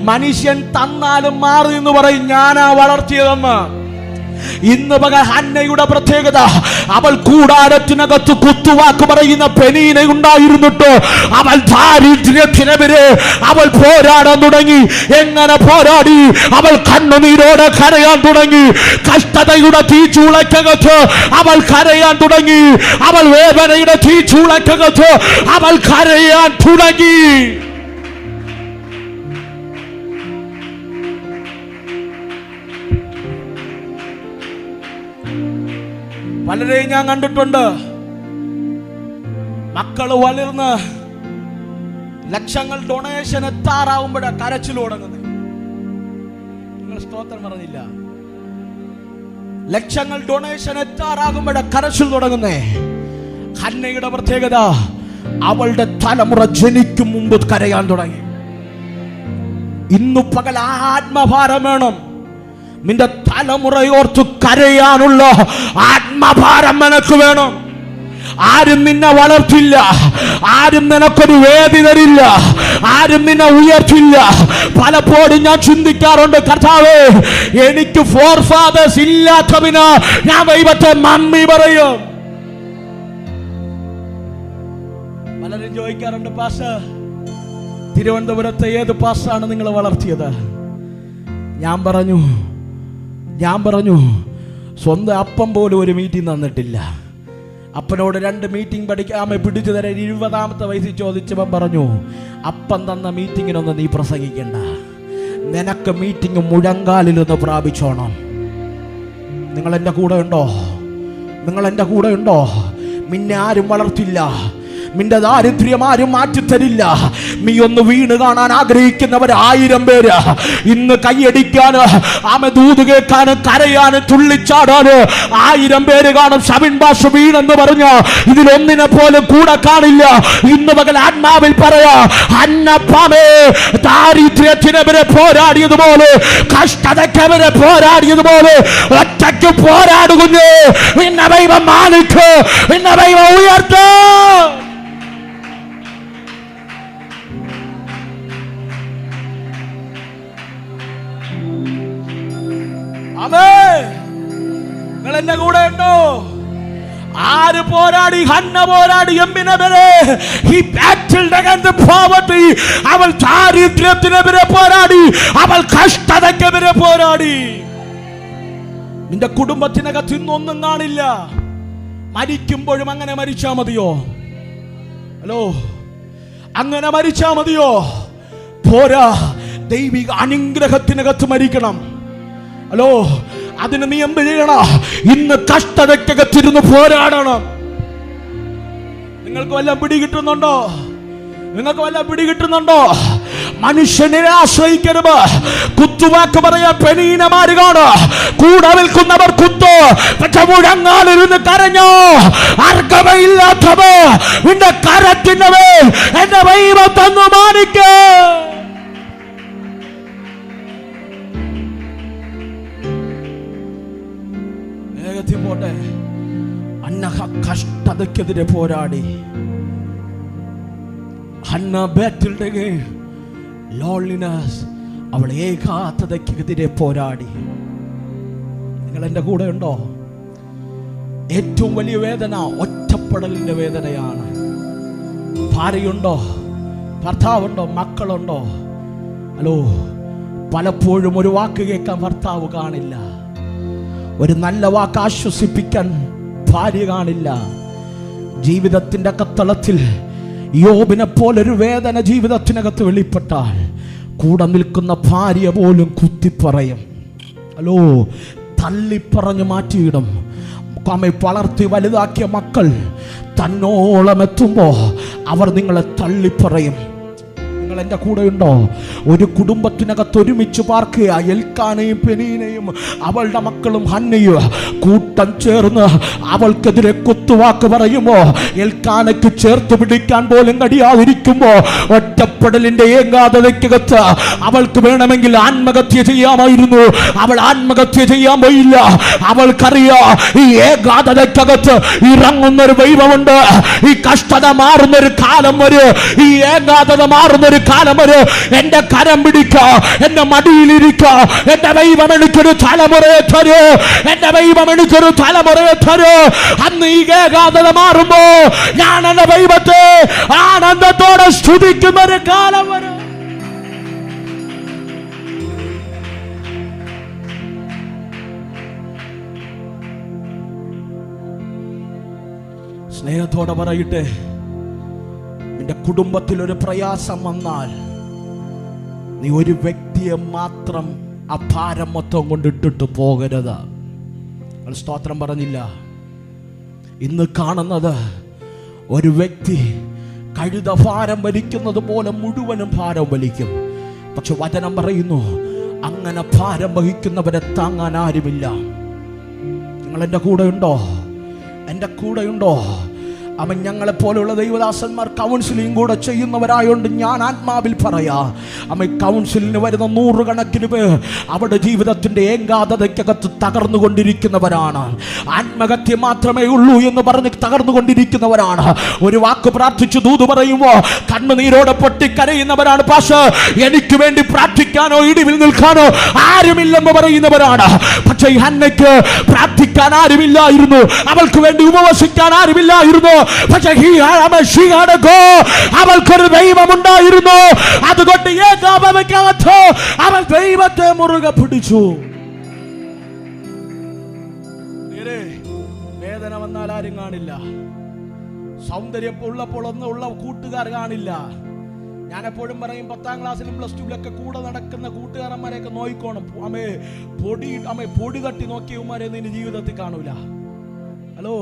മനുഷ്യൻ തന്നാലും മാറി എന്ന് പറയും, ഞാനാ വളർത്തിയതെന്ന്. ഇന്ന് പകൽ ഹന്നയുടെ പ്രത്യേകത, അവൾ കൂടാരത്തിനകത്ത് കുത്തുവാക്ക് പറയുന്ന പെനീന ഉണ്ടായിരുന്നിട്ട് അവൾ ദാരിദ്ര്യത്തിനെതിരെ അവൾ പോരാടാൻ തുടങ്ങി. എങ്ങനെ പോരാടി? അവൾ കണ്ണുനീരോടെ കരയാൻ തുടങ്ങി. കഷ്ടതയുടെ തീച്ചൂളക്കകത്ത് അവൾ കരയാൻ തുടങ്ങി. അവൾ വേദനയുടെ തീച്ചൂളക്കകത്ത് അവൾ കരയാൻ തുടങ്ങി. പലരെയും ഞാൻ കണ്ടിട്ടുണ്ട്, മക്കള് വളർന്ന് ലക്ഷങ്ങൾ ഡൊണേഷൻ എത്താറാവുമ്പോഴാ കരച്ചിൽ തുടങ്ങുന്നത്. നിങ്ങൾ സ്തോത്രം പറഞ്ഞില്ല. ലക്ഷങ്ങൾ ഡൊണേഷൻ എത്താറാകുമ്പോഴാ കരച്ചിൽ തുടങ്ങുന്നേ. ഹന്നയുടെ പ്രത്യേകത, അവളുടെ തലമുറ ജനിക്കും മുമ്പ് കരയാൻ തുടങ്ങി. ഇന്നു പകൽ ആത്മഭാരം വേണം. നിന്റെ തലമുറയോർത്ത് കരയാനുള്ള ആത്മഭാരം നിനക്ക് വേണം. ആരും നിന്നെ വളർത്തില്ല, ആരും നിനക്കൊരു വേദി തരില്ല, ആരും നിന്നെ ഉയർത്തില്ല. പലപ്പോഴും ഞാൻ ചിന്തിക്കാറുണ്ട്, കർത്താവേ, എനിക്ക് ഫോർ ഫാദേഴ്സ് ഇല്ലാത്തതിന് ഞാൻ ദൈവത്തെ മമ്മി പറയും. പലരും ചോദിക്കാറുണ്ട്, പാസ്റ്റർ, തിരുവനന്തപുരത്തെ ഏത് പാസ്റ്ററാണ് നിങ്ങൾ വളർത്തിയത്? ഞാൻ പറഞ്ഞു സ്വന്തം അപ്പം പോലും ഒരു മീറ്റിംഗ് തന്നിട്ടില്ല. അപ്പനോട് 2 മീറ്റിംഗ് പഠിക്കാമെ പിടിച്ചു തരാൻ 20ാമത്തെ വയസ്സിൽ ചോദിച്ചവൻ പറഞ്ഞു, അപ്പം തന്ന മീറ്റിങ്ങിനൊന്നും നീ പ്രസംഗിക്കണ്ട, നിനക്ക് മീറ്റിംഗ് മുഴങ്കാലിലൊന്ന് പ്രാപിച്ചോണം. നിങ്ങൾ എൻ്റെ കൂടെ ഉണ്ടോ? നിങ്ങൾ എൻ്റെ കൂടെ ഉണ്ടോ? നിന്നെ ആരും വളർത്തില്ല, നിന്റെ ദാരിദ്ര്യം ആരും മാറ്റിത്തരില്ല. നീ ഒന്ന് വീണ് കാണാൻ ആഗ്രഹിക്കുന്നവർ 1000 പേര് ഇന്ന് കൈയടിക്കാന്, ദൂത് കേൾക്കാനും കരയാനും തുള്ളിച്ചാടാന് 1000 പേര് കാണും. ഷബിൻ ബാഷ വീണെന്ന് പറഞ്ഞ ഇതിലൊന്നിനെ പോലും കൂടെ കാണില്ല. ഇന്ന് പകൽ ആത്മാവിൽ പറയാ, അന്നപ്പാമേ ദാരിദ്ര്യത്തിനെതിരെ പോരാടിയതുപോലെ, കഷ്ടതയ്ക്കെതിരെ പോരാടിയതുപോലെ ഒറ്റയ്ക്ക് പോരാടുകുഞ്ഞ്. നിന്നെ ദൈവം മാനിക്ക്, നിന്നെ ദൈവം ഉയർത്ത്. നിങ്ങൾ എന്റെ കൂടെ ഉണ്ടോ? ആര് പോരാടി? ഹന്ന പോരാടി. അവൾ ദാരിദ്ര്യത്തിനെതിരെ പോരാടി, അവൾ കഷ്ടതയ്ക്കെതിരെ പോരാടി. നിന്റെ കുടുംബത്തിനകത്ത് ഇന്നൊന്നും കാണില്ല. മരിക്കുമ്പോഴും അങ്ങനെ മരിച്ചാ മതിയോ? ഹലോ, അങ്ങനെ മരിച്ചാ മതിയോ? പോരാ, ദൈവിക അനുഗ്രഹത്തിനകത്ത് മരിക്കണം. ഹലോ, അതിന് നീ എന്ത് ചെയ്യണം? ഇന്ന് കഷ്ടതയ്ക്കകത്തിരുന്ന് പോരാടണം. നിങ്ങൾക്ക് വല്ല പിടികിട്ടുന്നുണ്ടോ? നിങ്ങൾക്ക് വല്ല പിടികിട്ടുന്നുണ്ടോ? മനുഷ്യനെ ആശ്രയിക്കരുത്. കുത്തുവാക്ക് പറയാൻ പെനീനമാര് കാണോ? കൂടെ നിൽക്കുന്നവർ കുത്തു, പക്ഷെ മുഴങ്ങാലിരുന്ന് കരഞ്ഞോ? അർഹതയില്ലാത്തവ നിന്റെ കരത്തിന്റെ മേൽ എന്റെ ദൈവം തന്നു മാനിക്ക. പോട്ടെ. അന്നഹ കഷ്ടതയ്ക്കെതിരെ പോരാടി. Hanna battled against loneliness. അവൾ ഏകാന്തതയ്ക്കെതിരെ പോരാടി. നിങ്ങൾ എൻ്റെ കൂടെ ഉണ്ടോ? ഏറ്റവും വലിയ വേദന ഒറ്റപ്പെടലിന്റെ വേദനയാണ്. ഭാര്യയുണ്ടോ? ഭർത്താവുണ്ടോ? മക്കളുണ്ടോ? ഹലോ, പലപ്പോഴും ഒരു വാക്ക് കേൾക്കാൻ ഭർത്താവ് കാണില്ല. ഒരു നല്ല വാക്ക് ആശ്വസിപ്പിക്കാൻ ഭാര്യ കാണില്ല. ജീവിതത്തിന്റെ കത്തളത്തിൽ യോബിനെ പോലൊരു വേദന ജീവിതത്തിനകത്ത് വെളിപ്പെട്ടാൽ കൂടെ നിൽക്കുന്ന ഭാര്യ പോലും കുത്തിപ്പറയും. ഹലോ, തള്ളിപ്പറഞ്ഞു മാറ്റിയിടും. വളർത്തി വലുതാക്കിയ മക്കൾ തന്നോളം എത്തുമ്പോൾ അവർ നിങ്ങളെ തള്ളിപ്പറയും. നിങ്ങൾ എൻ്റെ കൂടെ ഉണ്ടോ? ഒരു കുടുംബത്തിനകത്ത് ഒരുമിച്ച് പാർക്കുക. എൽക്കാനയും പെനീനയും അവളുടെ മക്കളും ഹന്നയും കൂട്ടം ചേർന്ന് അവൾക്കെതിരെ കുത്തുവാക്ക് പറയുമ്പോ, എൽക്കാനയ്ക്ക് ചേർത്ത് പിടിക്കാൻ പോലും കഴിയാതിരിക്കുമ്പോ, ഒറ്റപ്പെടലിന്റെ ഏകാന്തതയ്ക്കകത്ത് അവൾക്ക് വേണമെങ്കിൽ ആത്മഹത്യ ചെയ്യാമായിരുന്നു. അവൾ ആത്മഹത്യ ചെയ്യാൻ പോയില്ല. അവൾക്കറിയാ, ഈ ഏകാന്തതയ്ക്കകത്ത് ഇറങ്ങുന്നൊരു ദൈവമുണ്ട്. ഈ കഷ്ടത മാറുന്നൊരു കാലം വരും. ഈ ഏകാന്തത മാറുന്നൊരു കാലം വരും. എന്റെ കരം പിടിക്ക, എന്റെ മടിയിലിരിക്ക. എന്റെ ദൈവം എനിക്കൊരു തലമുറയെ തരൂ. എന്റെ ദൈവം എനിക്കൊരു തലമുറയെ തരൂ. അന്ന് ഈ ഏകാന്തത മാറുമ്പോ ഞാൻ എന്റെ ദൈവത്തെ ആനന്ദത്തോടെ സ്തുതിക്കുന്ന ഒരു കാലം വരും. സ്നേഹത്തോടെ പറയട്ടെ, നിന്റെ കുടുംബത്തിൽ ഒരു പ്രയാസം വന്നാൽ നീ ഒരു വ്യക്തിയെ മാത്രം ആ ഭാരം മൊത്തം കൊണ്ടിട്ടിട്ട് പോകരുത്. സ്തോത്രം പറഞ്ഞില്ല. ഇന്ന് കാണുന്നത് ഒരു വ്യക്തി കഴുത ഭാരം വലിക്കുന്നത് പോലെ മുഴുവനും ഭാരം വലിക്കും. പക്ഷെ വചനം പറയുന്നു, അങ്ങനെ ഭാരം വഹിക്കുന്നവരെ താങ്ങാൻ ആരുമില്ല. നിങ്ങൾ എൻ്റെ കൂടെ ഉണ്ടോ? എൻ്റെ കൂടെ ഉണ്ടോ? അവൻ ഞങ്ങളെപ്പോലുള്ള ദൈവദാസന്മാർ കൗൺസിലിംഗ് കൂടെ ചെയ്യുന്നവരായോണ്ട് ഞാൻ ആത്മാവിൽ പറയാ, അവൻ കൗൺസിലിന് വരുന്ന 100 കണക്കിന് പേർ അവരുടെ ജീവിതത്തിന്റെ ഏകാന്തതയ്ക്കകത്ത് തകർന്നുകൊണ്ടിരിക്കുന്നവരാണ്. ആത്മഹത്യ മാത്രമേ ഉള്ളൂ എന്ന് പറഞ്ഞ് തകർന്നുകൊണ്ടിരിക്കുന്നവരാണ്. ഒരു വാക്ക് പ്രാർത്ഥിച്ചു ദൂത് പറയുമ്പോ കണ്ണുനീരോടെ പൊട്ടിക്കരയുന്നവരാണ്. പാഷ, എനിക്ക് വേണ്ടി പ്രാർത്ഥിക്കാനോ ഇടിവിൽ നിൽക്കാനോ ആരുമില്ലെന്ന് പറയുന്നവരാണ്. പക്ഷേ ഈ ഹന്നയ്ക്ക് പ്രാർത്ഥിക്കാൻ ആരുമില്ലായിരുന്നു. അവൾക്ക് വേണ്ടി ഉപവസിക്കാൻ ആരുമില്ലായിരുന്നു. പക്ഷേ അവൾക്കൊരു ദൈവമുണ്ടായിരുന്നു. അതുകൊണ്ട് ഏകാന്തതയ്ക്കകത്ത് അവൾ ദൈവത്തെ മുറുകെ പിടിച്ചു. വേദന വന്നാൽ ആരും കാണില്ല. സൗന്ദര്യം ഉള്ളപ്പോൾ ഉള്ള കൂട്ടുകാർ കാണില്ല. ഞാൻ എപ്പോഴും പറയും, 10ാം ക്ലാസ്സിലും +2 കൂടെ നടക്കുന്ന കൂട്ടുകാരന്മാരെയൊക്കെ നോയിക്കോണം. പൊടി തട്ടി നോക്കിയവന്മാരെ നിന്റെ ജീവിതത്തിൽ കാണൂല. ഹലോ,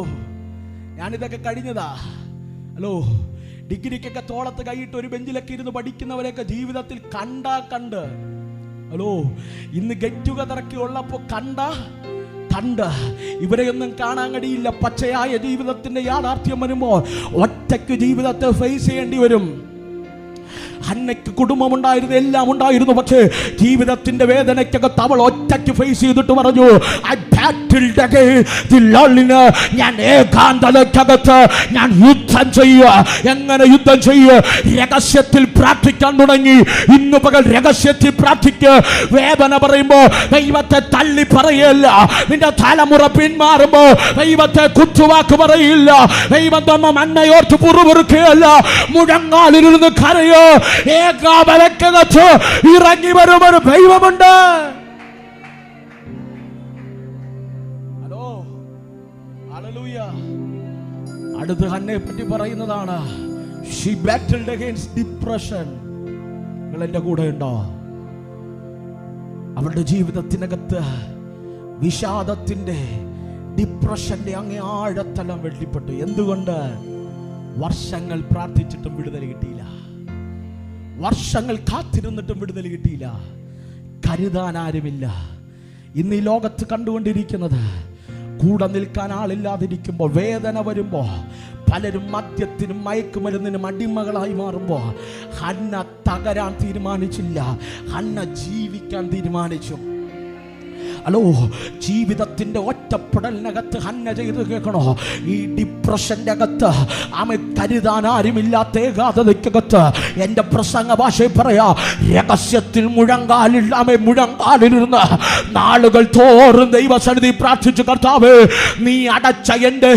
ഞാനിതൊക്കെ കഴിഞ്ഞതാ. ഹലോ, ഡിഗ്രിക്കൊക്കെ തോളത്ത് കൈയിട്ട് ഒരു ബെഞ്ചിലൊക്കെ ഇരുന്ന് പഠിക്കുന്നവരെയൊക്കെ ജീവിതത്തിൽ കണ്ട് ഹലോ, ഇന്ന് ഗെറ്റ് ടുഗദറൊക്കെ ഉള്ളപ്പോൾ കണ്ട് ഇവരെയൊന്നും കാണാൻ കഴിയില്ല. പച്ചയായ ജീവിതത്തിന്റെ യാഥാർത്ഥ്യം വരുമ്പോൾ ഒറ്റയ്ക്ക് ജീവിതത്തെ ഫേസ് ചെയ്യേണ്ടി വരും. ഹന്നയ്ക്ക് കുടുംബമുണ്ടായിരുന്നു, എല്ലാം ഉണ്ടായിരുന്നു. പക്ഷേ ജീവിതത്തിന്റെ വേദനയ്ക്കകത്ത് അവൾ ഒറ്റയ്ക്ക് ഫേസ് ചെയ്തിട്ട് പറഞ്ഞു, ഞാൻ ഏകാന്തതയ്ക്കകത്ത് ഞാൻ യുദ്ധം ചെയ്യുക. എങ്ങനെ യുദ്ധം ചെയ്യുക? രഹസ്യത്തിൽ പ്രാർത്ഥിക്കാൻ തുടങ്ങി. ഇന്ന് പകൽ രഹസ്യത്തിൽ പ്രാർത്ഥിക്കുക. വേദന പറയുമ്പോ ദൈവത്തെ തള്ളി പറയല്ല. നിന്റെ തലമുറ പിന്മാറുമ്പോ ദൈവത്തെ കുത്തുവാക്ക് പറയില്ല. ദൈവം തന്ന മന്നയോർത്ത് പുറപുറുക്കുകയല്ല. മുഴങ്ങാലിരുന്ന് കരയോ. ഏകാബലക്കകത്ത് ഇറങ്ങി വരുമൊരു ദൈവമുണ്ട്. Hello, hallelujah. അടുത്ത ഹന്നയെ പറ്റി പറയുന്നതാണ്, she battled against depression. നിങ്ങൾ എൻ്റെ കൂടെ ഉണ്ടോ? അവളുടെ ജീവിതത്തിനകത്ത് വിഷാദത്തിന്റെ, ഡിപ്രഷന്റെ അങ്ങേ ആഴത്തലം വെട്ടിപ്പെട്ടു. എന്തുകൊണ്ട്? വർഷങ്ങൾ പ്രാർത്ഥിച്ചിട്ടും വിടുതൽ കിട്ടിയില്ല. വർഷങ്ങൾ കാത്തിരുന്നിട്ടും വിടുതൽ കിട്ടിയില്ല. കരുതാൻ ആരുമില്ല. ഇന്ന് ഈ ലോകത്ത് കണ്ടുകൊണ്ടിരിക്കുന്നത്, കൂടെ നിൽക്കാൻ ആളില്ലാതിരിക്കുമ്പോൾ, വേദന വരുമ്പോൾ പലരും മദ്യത്തിനും മയക്കുമരുന്നിനും അടിമകളായി മാറുമ്പോൾ ഹന്ന തകരാൻ തീരുമാനിച്ചില്ല, ഹന്ന ജീവിക്കാൻ തീരുമാനിച്ചു. ഹലോ, ജീവിതത്തിന്റെ ഒറ്റപ്പെടലിനകത്ത് ഹന്ന ചെയ്ത് കേൾക്കണോ? ഈ ഡിപ്രഷന്റെ അകത്ത് ആമെ കരുതാൻ ആരുമില്ലാത്ത ഏകാന്തതയ്ക്കകത്ത് എൻ്റെ പ്രസംഗ ഭാഷയിൽ പറയാ, രഹസ്യത്തിൽ മുഴങ്കാലിലിരുന്ന് നാളുകൾ തോറും ദൈവസന്നിധി പ്രാർത്ഥിച്ചു, കർത്താവേ നീ അടച്ച എൻ്റെ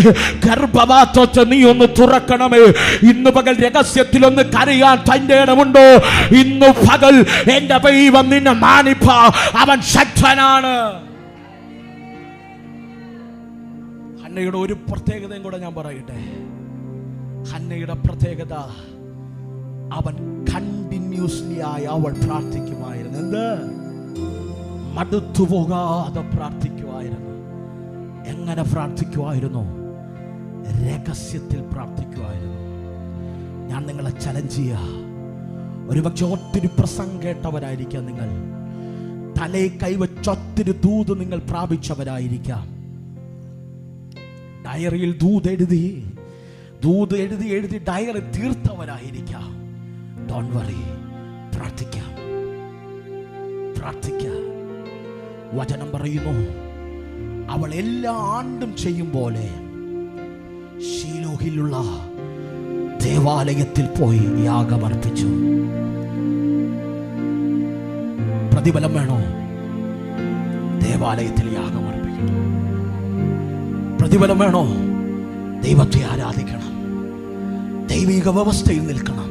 ഗർഭപാത്രത്തെ നീ ഒന്ന് തുറക്കണമേ. ഇന്ന് പകൽ രഹസ്യത്തിൽ ഒന്ന് കരയാൻ തൻ്റെ ഇടമുണ്ടോ? ഇന്ന് പകൽ എൻ്റെ ദൈവം നിന്നെ മാനിപ്പ, അവൻ ശക്തനാണ്. ഹന്നയുടെ ഒരു പ്രത്യേകതയും കൂടെ ഞാൻ പറയട്ടെ. ഹന്നയുടെ പ്രത്യേകത, അവൻ കണ്ടിന്യൂസ്ലി ആയി അവൾ പ്രാർത്ഥിക്കുമായിരുന്നു. എന്ത്? മടുത്തു പോകാതെ പ്രാർത്ഥിക്കുമായിരുന്നു. എങ്ങനെ പ്രാർത്ഥിക്കുമായിരുന്നു? രഹസ്യത്തിൽ പ്രാർത്ഥിക്കുമായിരുന്നു. ഞാൻ നിങ്ങളെ ചലഞ്ച് ചെയ്യാ. ഒരുപക്ഷെ ഒത്തിരി പ്രസംഗം കേട്ടവരായിരിക്കാം നിങ്ങൾ. തലേ കൈവച്ചൊത്തിരി ദൂത് നിങ്ങൾ പ്രാപിച്ചവരായിരിക്കാം. ഡയറിയിൽ ദൂത് എഴുതി ഡയറി തീർത്തവരായിരിക്കാം. ഡോണ്ട് വറി, പ്രാർത്ഥിക്കാം. വചനം പറയുന്നു, അവൾ എല്ലാ ആണ്ടും ചെയ്യും പോലെ ശീലോഹിലുള്ള ദേവാലയത്തിൽ പോയി യാഗമർപ്പിച്ചു. പ്രതിഫലം വേണോ? ദേവാലയത്തിൽ യാഗമർപ്പിക്കണം. പ്രതിഫലം വേണോ? ദൈവത്തെ ആരാധിക്കണം. ദൈവിക വ്യവസ്ഥയിൽ നിൽക്കണം.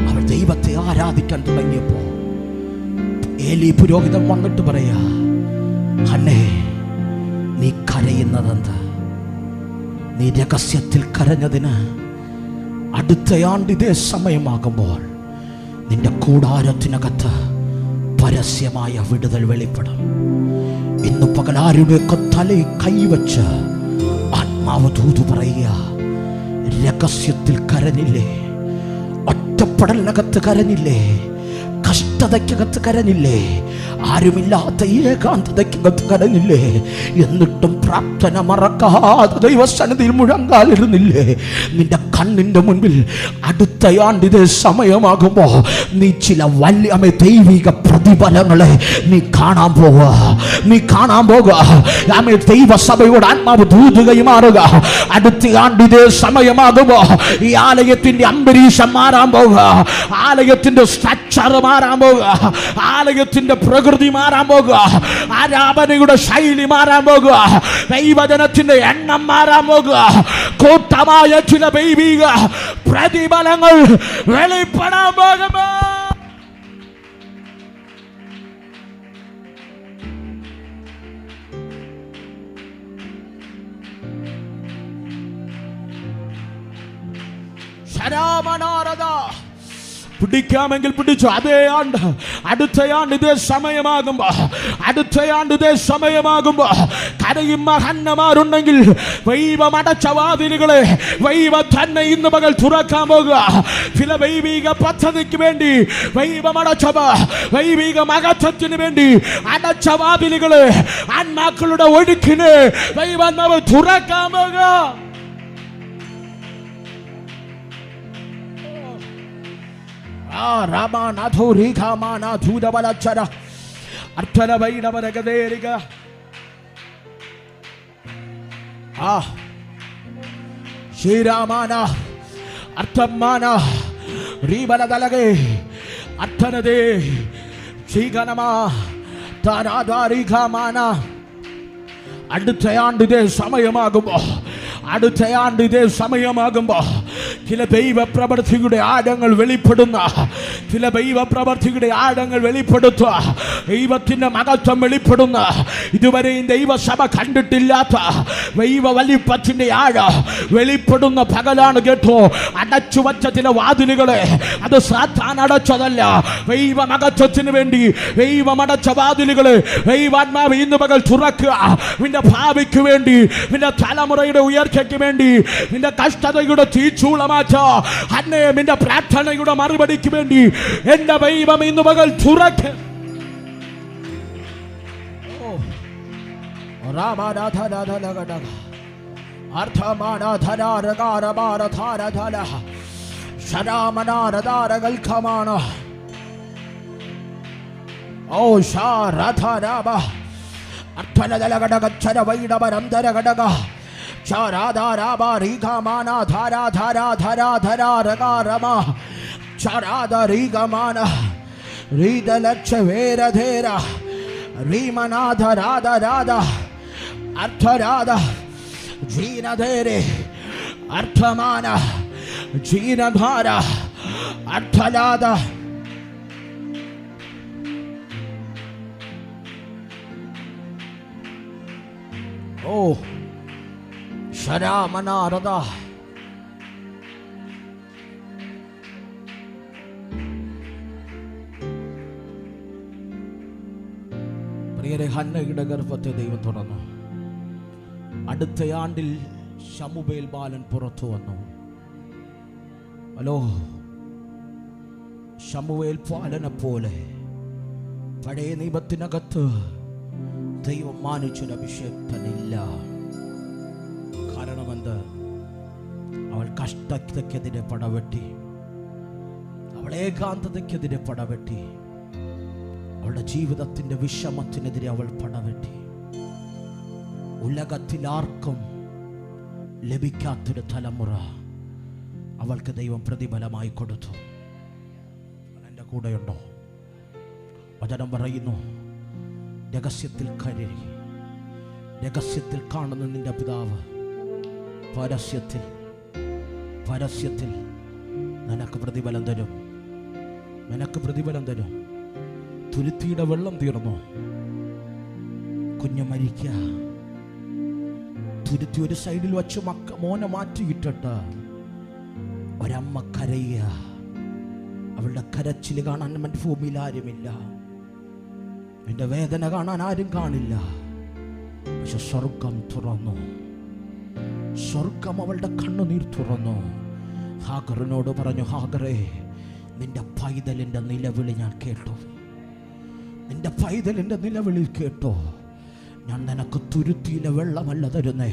അവർ ദൈവത്തെ ആരാധിക്കാൻ തുടങ്ങിയപ്പോ ഏലി പുരോഹിതൻ വന്നിട്ട് പറയാ, ഹന്നേ നീ കരയുന്നതെന്ത്? നീ രഹസ്യത്തിൽ കരഞ്ഞതിന് അടുത്തയാണ്ട് ഇതേ സമയമാകുമ്പോൾ നിന്റെ കൂടാരത്തിനകത്ത് പരസ്യമായ വിടുതൽ വെളിപ്പെടും. ഇന്ന് പകൽ ആരുടെയൊക്കെ തലയിൽ കൈവച്ച് ആത്മാവ് ദൂത് പറയുക, രഹസ്യത്തിൽ കരഞ്ഞില്ലേ? ഒറ്റപ്പെടലിനകത്ത് കരഞ്ഞില്ലേ? കഷ്ടതയ്ക്കകത്ത് കരഞ്ഞില്ലേ? ആരുമില്ലാത്ത ഏകാന്തതയ്ക്കകത്ത് കരഞ്ഞില്ലേ? എന്നിട്ടും പ്രാർത്ഥന മറക്കാതെ ദൈവസന്നിധിയിൽ മുഴങ്കാലിരുന്നില്ലേ? നിന്റെ കണ്ണിന്റെ മുൻപിൽ അടുത്തയാണ്ട് ഇതേ സമയമാകുമ്പോ നീ ചില വലിയ ദൈവിക പ്രതിഫലങ്ങളെ നീ കാണാൻ പോവുക. ദൈവസഭയോട് ആത്മാവ് ദൂത് കൈമാറുക. അടുത്തയാണ്ട് ഇതേ സമയമാകുമ്പോ ഈ ആലയത്തിന്റെ അന്തരീക്ഷം മാറാൻ പോവുക. ആലയത്തിന്റെ സ്ട്രക്ചർ മാറാൻ പോവുക. ആലയത്തിന്റെ പ്രകൃതി മാറാൻ പോകുക. ആരാധനയുടെ ശൈലി മാറാൻ പോകുക. ദൈവജനത്തിന്റെ എണ്ണം മാറാൻ പോകുക. കൂട്ടമായ ചില ദൈവിക പ്രതിഫലങ്ങൾ വെളിപ്പെടാൻ പോകുമോ? ശരാമനാരദ പിടിക്കാമെങ്കിൽ പിടിച്ചു. അതേ അടുത്തയാണ്ട് ഇതേ സമയമാകുമ്പോ കരയുന്ന ഹന്നമാരുണ്ടെങ്കിൽ ദൈവം അടച്ച വാതിലുകളെ ദൈവം തന്നെ ഇന്ന് പകൽ തുറക്കാൻ പോകുക. ചില ദൈവിക പദ്ധതിക്ക് വേണ്ടി ദൈവം അടച്ചവ ദൈവിക മഹത്വത്തിന് വേണ്ടി അടച്ച വാതിലുകളെ ആത്മാക്കളുടെ ഒഴുക്കിന് ദൈവം തുറക്കാൻ പോകുക. ശ്രീരാമാന അർത്ഥമാന റീബലതലകെ അർത്ഥനതേ ശ്രീകനമാ താരാധാരികമാന. അടുത്ത ആണ്ട് ഇതേ സമയമാകുമ്പോ ചില ദൈവ പ്രവർത്തിയുടെ ആഴങ്ങൾ വെളിപ്പെടുന്ന വെളിപ്പെടുത്തുക. ദൈവത്തിന്റെ മഹത്വം വെളിപ്പെടുന്ന ഇതുവരെയും ദൈവസഭ കണ്ടിട്ടില്ലാത്ത ദൈവ വലിപ്പത്തിന്റെ ആഴ വെളിപ്പെടുന്ന പകലാണ് കേട്ടോ. അടച്ചു വച്ച ചില വാതിലുകളെ അത് സാത്താൻ അടച്ചതല്ല, ദൈവ മഹത്വത്തിന് വേണ്ടി ദൈവമടച്ച വാതിലുകളെ ദൈവാത്മാവ് ഇന്ന് പകൽ തുറക്കുക. നിന്റെ ഭാവിക്ക് വേണ്ടി, നിന്റെ തലമുറയുടെ ഉയർച്ചയ്ക്ക് വേണ്ടി, നിന്റെ കഷ്ടതയുടെ തീച്ചൂളമാറ്റ അന്നേ നിന്റെ പ്രാർത്ഥനയുടെ മറുപടിക്ക് വേണ്ടി എന്റെ ദൈവം ഇന്ന് പകൽ തുറക്ക. പ്രിയരെ, ഹന്നയുടെ ഗർഭത്തെ ദൈവം തുറന്നു. അടുത്ത ആണ്ടിൽ ശമൂവേൽ ബാലൻ പുറത്തു വന്നു. ഹലോ, ശമൂവേൽ ബാലനെ പോലെ പഴയ നിയമത്തിനകത്ത് ദൈവം മാനിച്ചൊരു അഭിഷേക്തനില്ല. കാരണമെന്ത്? അവൾ കഷ്ടതയ്ക്കെതിരെ പടവെട്ടി, അവൾ ഏകാന്തതയ്ക്കെതിരെ പടവെട്ടി, അവളുടെ ജീവിതത്തിന്റെ വിഷമത്തിനെതിരെ അവൾ പടവെട്ടി. ഉലകത്തിൽ ആർക്കും ലഭിക്കാത്തൊരു തലമുറ അവൾക്ക് ദൈവം പ്രതിഫലമായി കൊടുത്തു. എൻ്റെ കൂടെയുണ്ടോ? വചനം പറയുന്നു, രഹസ്യത്തിൽ കരയി, രഹസ്യത്തിൽ കാണുന്ന നിന്റെ പിതാവ് പരസ്യത്തിൽ നിനക്ക് പ്രതിഫലം തരും. തുരുത്തിയുടെ വെള്ളം തീർന്നു, കുഞ്ഞു മരിക്കുക. തുരുത്തി ഒരു സൈഡിൽ വച്ച് മോനെ മാറ്റിയിട്ടിട്ട് ഒരമ്മ കരയുക. അവളുടെ കരച്ചിൽ കാണാൻ ഭൂമിയിൽ ആരുമില്ല, നിന്റെ വേദന കാണാൻ ആരും കാണില്ല. പക്ഷെ സ്വർഗം തുറന്നു, സ്വർഗം അവളുടെ കണ്ണുനീർ തുറന്നു. ഹാഗറിനോട് പറഞ്ഞു, ഹാഗറേ, നിന്റെ പൈതലിൻ്റെ നിലവിളി ഞാൻ കേട്ടു, നിന്റെ പൈതലിൻ്റെ നിലവിളി കേട്ടോ. ഞാൻ നിനക്ക് തുരുത്തിയിലെ വെള്ളമല്ല തരുന്നേ,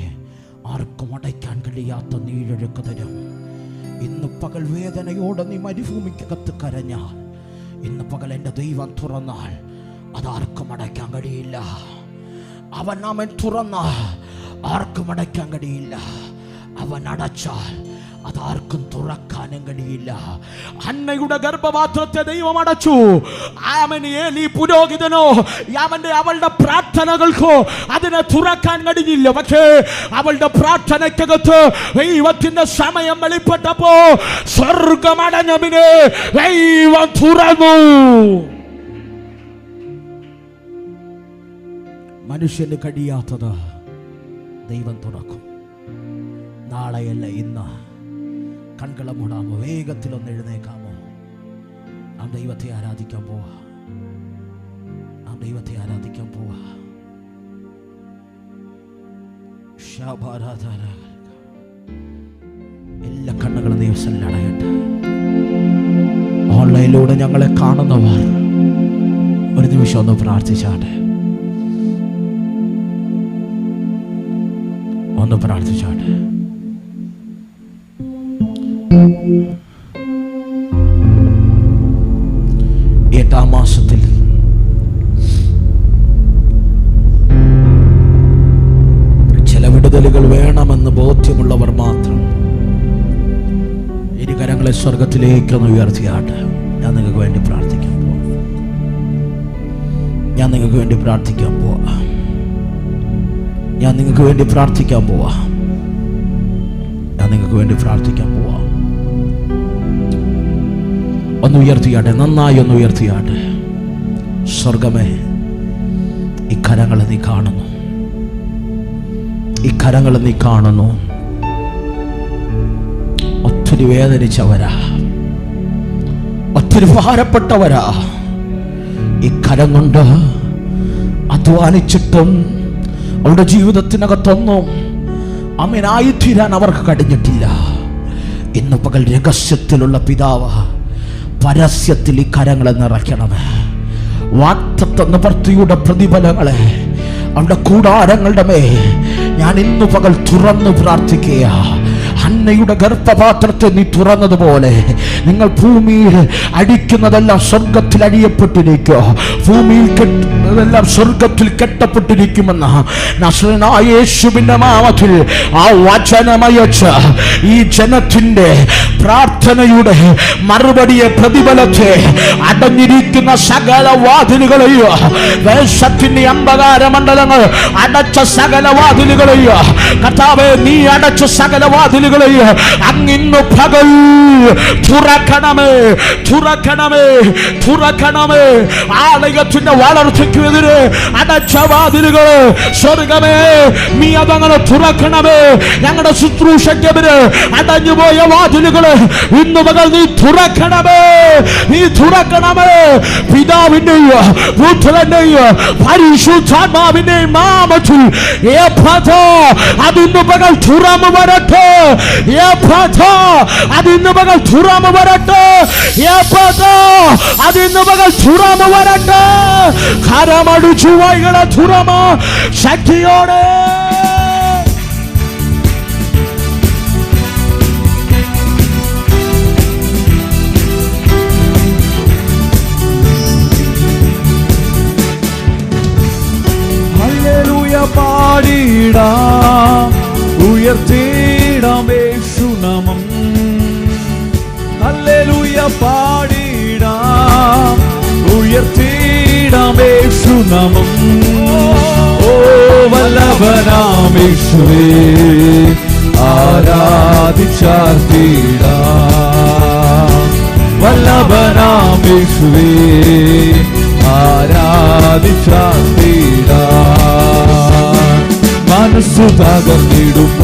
ആർക്കും അടയ്ക്കാൻ കഴിയാത്ത നീരൊഴുക്ക് തരും. ഇന്ന് പകൽ വേദനയോടെ നീ മരുഭൂമിക്കകത്ത് കരഞ്ഞാൽ, ഇന്ന് പകൽ എൻ്റെ ദൈവം തുറന്നാൽ അതാർക്കും അടയ്ക്കാൻ കഴിയില്ല. അവൻ തുറന്നാൽ ആർക്കും അടയ്ക്കാൻ കഴിയില്ല. അവൻ അടച്ചാൽ അതാർക്കും തുറക്കാനും കഴിയില്ല. ഹന്നയുടെ ഗർഭപാത്രത്തെ ദൈവം അടച്ചു. ഏലി പുരോഹിതനോ അവളുടെ പ്രാർത്ഥനകൾക്കോ അതിനെ തുറക്കാൻ കഴിഞ്ഞില്ല. പക്ഷേ അവളുടെ പ്രാർത്ഥനയ്ക്കകത്ത് ദൈവത്തിന്റെ സമയം വെളിപ്പെട്ടപ്പോ സ്വർഗമടഞ്ഞതിനെ ദൈവം തുറന്നു. മനുഷ്യന് കഴിയാത്തത് ദൈവം തുറക്കും. നാളെയല്ല ഇന്ന്. കൺകള മൂടാമോ? വേഗത്തിലൊന്ന് എഴുന്നേക്കാമോ? നാം ദൈവത്തെ ആരാധിക്കാൻ പോവാ. എല്ലാ കണ്ണുകളും ദിവസം അടയട്ടെ. ഓൺലൈനിലൂടെ ഞങ്ങളെ കാണുന്നവർ ഒരു നിമിഷം ഒന്ന് പ്രാർത്ഥിച്ചാട്ടെ, ഒന്ന് പ്രാർത്ഥിച്ചാട്ടെ. എട്ടാം മാസത്തിൽ ചില വിടുതലുകൾ വേണമെന്ന് ബോധ്യമുള്ളവർ മാത്രം ഇരു കരങ്ങളെ സ്വർഗത്തിലേക്കൊന്ന് ഉയർത്തിയാട്ടെ. ഞാൻ നിങ്ങൾക്ക് വേണ്ടി പ്രാർത്ഥിക്കാൻ പോവാം. ഞാൻ നിങ്ങൾക്ക് വേണ്ടി പ്രാർത്ഥിക്കാൻ പോവാ. ഞാൻ നിങ്ങൾക്ക് വേണ്ടി പ്രാർത്ഥിക്കാൻ പോവാ. ഞാൻ നിങ്ങൾക്ക് വേണ്ടി പ്രാർത്ഥിക്കാൻ പോവാ. ഒന്ന് ഉയർത്തിയാട്ടെ, നന്നായി ഒന്ന് ഉയർത്തിയാട്ടെ. സ്വർഗമേ, ഈ കരങ്ങളെ നീ കാണുന്നു, ഈ കരങ്ങളെ നീ കാണുന്നു. ഒത്തിരി വേദനിച്ചവരാ, ഒത്തിരി ഭാരപ്പെട്ടവരാ. ഈ കരം കൊണ്ട് അധ്വാനിച്ചിട്ടും അവരുടെ ജീവിതത്തിനകത്തൊന്നും അമ്മനായിത്തീരാൻ അവർക്ക് കഴിഞ്ഞിട്ടില്ല. ഇന്ന് പകൽ രഹസ്യത്തിലുള്ള പിതാവ് പരസ്യത്തിൽ ഈ കരങ്ങളെ നിറയ്ക്കണമേ. വാഗ്ദത്ത നിവൃത്തിയുടെ പ്രതിഫലങ്ങളെ അവരുടെ കൂടാരങ്ങളുടെ മേൽ ഞാൻ ഇന്നു പകൽ തുറന്നു പ്രാർത്ഥിക്കുക. ഹന്നയുടെ ഗർഭപാത്രത്തെ നീ തുറന്നതുപോലെ നിങ്ങൾ ഭൂമിയിൽ അടിക്കുന്നതെല്ലാം സ്വർഗത്തിൽ അടിയപ്പെട്ടിരിക്കുക, ഭൂമിയിൽ കെട്ടുന്നതെല്ലാം സ്വർഗത്തിൽ കെട്ടപ്പെട്ടിരിക്കുമെന്ന് നസ്രനായ യേശുവിന്റെ നാമത്തിൽ ആ വചനമയച്ച് ഈ ജനത്തിന്റെ പ്രാർത്ഥനയുടെ മറുപടിയെ, പ്രതിഫലത്തെ, അടഞ്ഞിരിക്കുന്ന സകല വാതിലുകളെയോ, ദേശത്തിന്റെ അന്ധകാര മണ്ഡലങ്ങൾ അടച്ച സകല വാതിലുകളെയോ കർത്താവേ, നീ അടച്ച സകല വാതിലുകളെയോ അങ്ങിന്നു പകൽ തുറക്കണമേ, തുറക്കണമേ, തുറക്കണമേ. ആലയത്തിന്റെ വളർച്ചയ്ക്കെതിരെ അടച്ച വാതിലുകൾ സ്വർഗമേ, നീ അതങ്ങനെ തുറക്കണമേ. ഞങ്ങളുടെ ശുശ്രൂഷയ്ക്കെതിരെ അടഞ്ഞുപോയ വാതിലുകൾ ഇന്നു പകൽ നീ തുറക്കണമേ, നീ തുറക്കണമേ. പിതാവിന്റെയോ പുത്രന്റെയോ പരിശുദ്ധാത്മാവിന്റെയും നാമത്തിൽ അതിന്നു പകൽ തുറന്നു വരട്ടെ. അതിന്നു പകൽ തുറന്നു വരട്ടെ. അതിന്നു പകൽ തുറന്നു വരട്ടെ. കരമടിച്ചു വൈകളെ തുറമോ ശക്തിയോടെ. പാടിടാം, ഉയർത്തിടാം യേശുനാമം. ഹല്ലേലൂയ പാടിടാം, ഉയർത്തിടാം യേശുനാമം. ഓ വല്ലഭനാം യേശുവേ, ആരാധിച്ചാർത്തിടാം. വല്ലഭനാം യേശുവേ, ആരാധിച്ചാർത്തിടാം. മനസ്സു തകർന്നിടുമ്പോൾ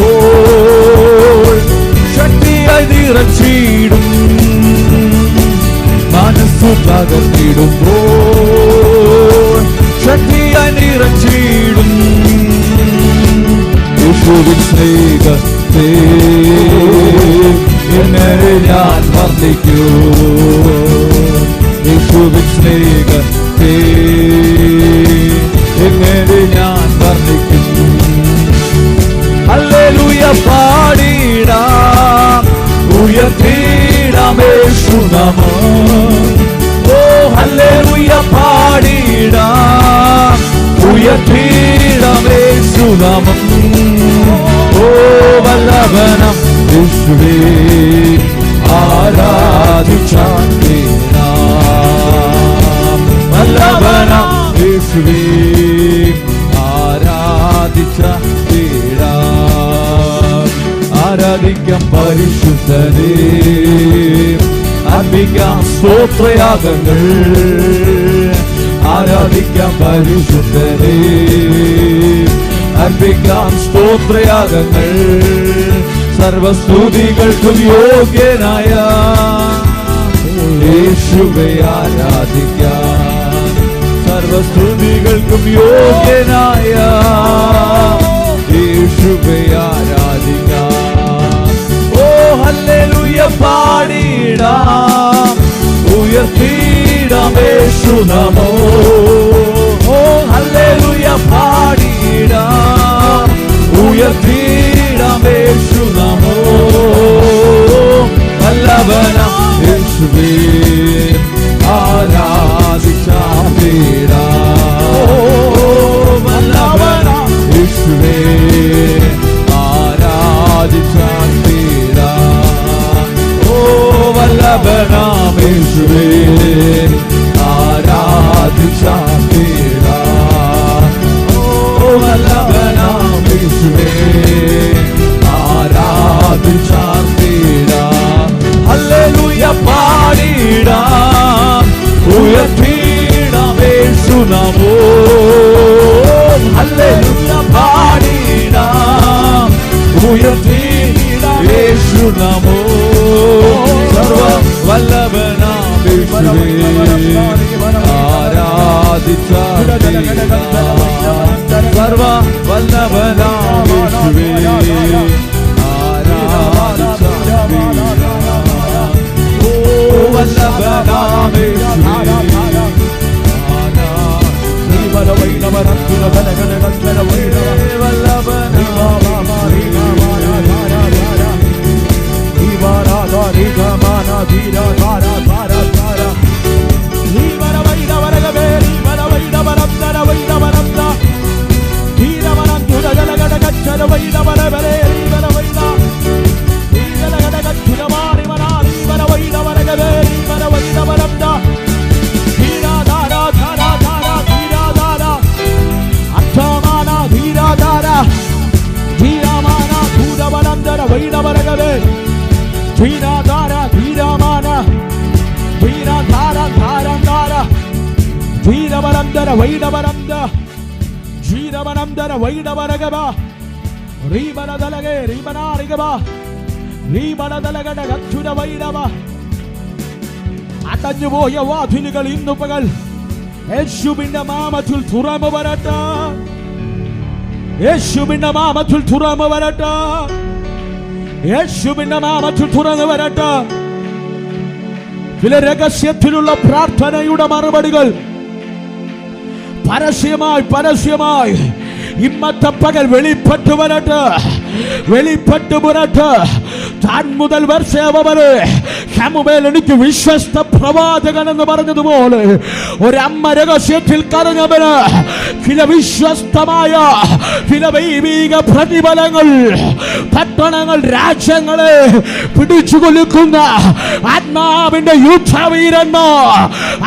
ശക്തിയായി നിറച്ചിടും. മനസ്സു തകർന്നിടുമ്പോൾ ശക്തിയായി നിറച്ചിടും. യേശുവിൻ സ്നേഹത്തെ എന്നെ ഞാൻ വർദ്ധിക്കൂ. യേശുവിൻ സ്നേഹത്തെ എങ്ങനെ ഞാൻ വർദ്ധിക്കും. ഹല്ലേലൂയ പാടിടാം, ഉയർത്തിടാം യേശുനാമം. ഓ ഹല്ലേലൂയ പാടിടാം, ഉയർത്തിടാം യേശുനാമം. ഓ വല്ലഭനാം യേശുവേ, ആരാധിച്ചാർത്തിടാം. വല്ലഭനാം യേശുവേ, ആരാധിച്ചാർത്തിടാം. ആരാധിക്കാം പരിശുദ്ധനേ, അർപ്പിക്കാം സ്തോത്രയാഗങ്ങൾ. ആരാധിക്കാം പരിശുദ്ധനേ, അർപ്പിക്കാം സ്തോത്രയാഗങ്ങൾ. സർവസ്തുതികൾക്കും യോഗ്യനായ യേശുവേ ആരാധിക്കാം. സർവസ്തുതികൾക്കും യോഗ്യനായ യേശു യേശുവേ ആരാധിക്കാം. ഓ ഹല്ലേലൂയ പാടിടാം, ഉയർത്തിടാം യേശുനാമോ. ഓ ഹല്ലേലൂയ പാടിടാം, ഉയർത്തിടാം യേശുനാമോ. വല്ലഭനാം യേശുവേ ആരാധിച്ചാം. വല്ലഭനാം യേശുവേ ആരാധിച്ചാം. ഓ വല്ലഭനാം യേശുവേ ആരാധിച്ചാം. ഓ വല്ലഭനാം യേശുവേ ആരാധിച്ചാം. ഹല്ലേലൂയ പാടിടാം, ഉയർത്തിടാം യേശുനാമോ. ഹല്ലേലൂയ പാടിടാം, ഉയർത്തിടാം യേശുനാമോ. സർവ വല്ലഭനാം യേശുവേ ആരാധിച്ചാം. സർവ വല്ലഭനാം യേശുവേ ആരാധിച്ചാം. ഓ വല്ലഭനാം യേശുവേ അടഞ്ഞുപോയ വാതിലുകൾ ഇന്നു പകൽ യേശുവിന്റെ നാമത്തിൽ തുറന്നു വരട്ടെ. യേശുവിന്റെ നാമത്തിൽ തുറന്നു വരട്ടെ. യേശുവിന്റെ നാമത്തിൽ തുറന്നു വരട്ടെ. ചില രഹസ്യത്തിലുള്ള പ്രാർത്ഥനയുടെ മറുപടികൾ പരസ്യമായി ഇന്നത്തെ പകൽ വെളിപ്പെട്ടു വരട്ടെ. വെളിപ്പെട്ടു വരട്ടെ. താൻ മുതൽ വർഷവരെ ശമൂവേൽ എനിക്ക് വിശ്വസ്ത പ്രവാചകൻ എന്ന് പറഞ്ഞതുപോലെ ഒരമ്മ രഹസ്യത്തിൽ കരഞ്ഞവന് ചില വിശ്വസ്തമായ ചില ദൈവിക പ്രതിഫലങ്ങൾ, പട്ടണങ്ങൾ, രാജ്യങ്ങളെ പിടിച്ചു കൊല്ലുന്ന ആത്മാവിന്റെ യുദ്ധവീരന്മാർ,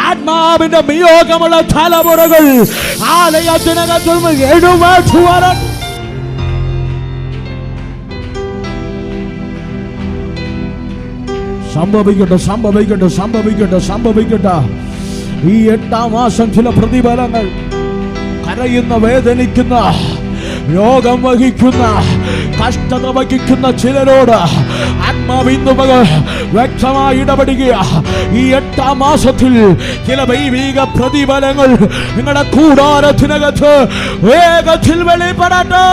ആത്മാവിന്റെ നിയോഗമുള്ള തലമുറകൾ ആലയത്തിനകത്തും എഴുന്നേറ്റു വരട്ടെ. സംഭവിക്കട്ടെ, സംഭവിക്കട്ടെ, സംഭവിക്കട്ടെ, സംഭവിക്കട്ടെ. ഈ 8-ാം മാസം ചില പ്രതിഫലങ്ങൾ കരയുന്ന, വേദനിക്കുന്ന, രോഗം വഹിക്കുന്ന, കഷ്ടത വഹിക്കുന്ന ചിലരോട് ആത്മാവിന്ന് വ്യക്തമായി ഇടപെടുക. ഈ 8-ാം മാസത്തിൽ ചില ദൈവിക പ്രതിഫലങ്ങൾ നിങ്ങളുടെ കൂടാരത്തിനകത്ത് വേഗത്തിൽ വെളിപ്പെടട്ടെ.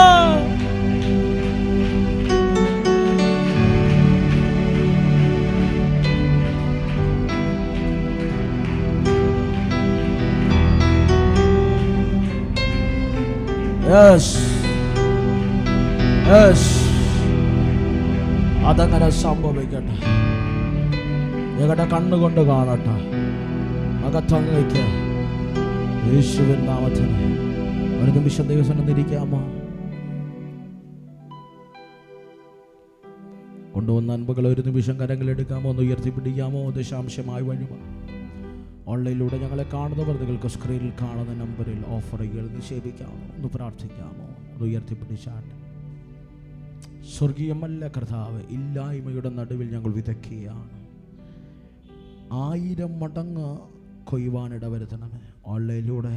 അതങ്ങനെ സംഭവിക്കട്ടെ. ഞങ്ങളുടെ കണ്ണുകൊണ്ട് കാണട്ടെ. അകത്തങ്ങയ്ക്ക് യേശുവിൻ നാമത്തിന് ഒരു നിമിഷം ദൈവസന്നിധിയിരിക്കാമോ? കൊണ്ടുവന്ന അൻപുകൾ ഒരു നിമിഷം കരങ്ങളെടുക്കാമോ? ഒന്ന് ഉയർത്തിപ്പിടിക്കാമോ? ദശാംശമായി വഴിമോ ഓൺലൈനിലൂടെ ഞങ്ങളെ കാണുന്നവർ നിങ്ങൾക്ക് സ്ക്രീനിൽ കാണുന്ന നമ്പറിൽ ഓഫറുകൾ നിക്ഷേപിക്കാമോ? ഒന്ന് പ്രാർത്ഥിക്കാമോ? ഒന്ന് ഉയർത്തിപ്പിടിച്ചാട്ടെ. സ്വർഗീയമല്ല കർത്താവ്, ഇല്ലായ്മയുടെ നടുവിൽ ഞങ്ങൾ വിതയ്ക്കുകയാണ്. 1000 മടങ്ങ് കൊയ്യുവാനിടവരുത്തണമേ. ഓൺലൈനിലൂടെ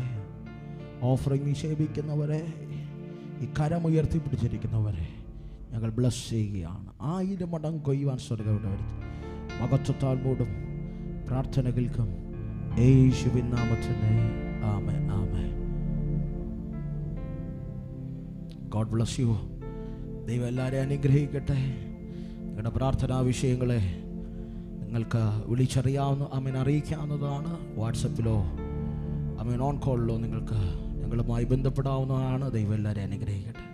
ഓഫറിങ് നിക്ഷേപിക്കുന്നവരെ, ഈ കരമുയർത്തിപ്പിടിച്ചിരിക്കുന്നവരെ ഞങ്ങൾ ബ്ലസ് ചെയ്യുകയാണ്. 1000 മടങ്ങ് കൊയ്യുവാൻ സ്വർഗ്ഗം ഇടവരുത്തും. മഹത്വത്താൽ മൂടും പ്രാർത്ഥന കേൾക്കും. യേശുവിൻ നാമത്തിൽ ആമേൻ, ആമേൻ. God bless you. ദൈവം എല്ലാവരെയും അനുഗ്രഹിക്കട്ടെ. നിങ്ങളുടെ പ്രാർത്ഥനാ വിഷയങ്ങളെ നിങ്ങൾക്ക് വിളിച്ചറിയാവുന്ന അറിയിക്കാവുന്നതാണ്. വാട്സപ്പിലോ ഓൺ കോളിലോ നിങ്ങൾക്ക് ഞങ്ങളുമായി ബന്ധപ്പെടാവുന്നതാണ്. ദൈവം എല്ലാവരെയും അനുഗ്രഹിക്കട്ടെ.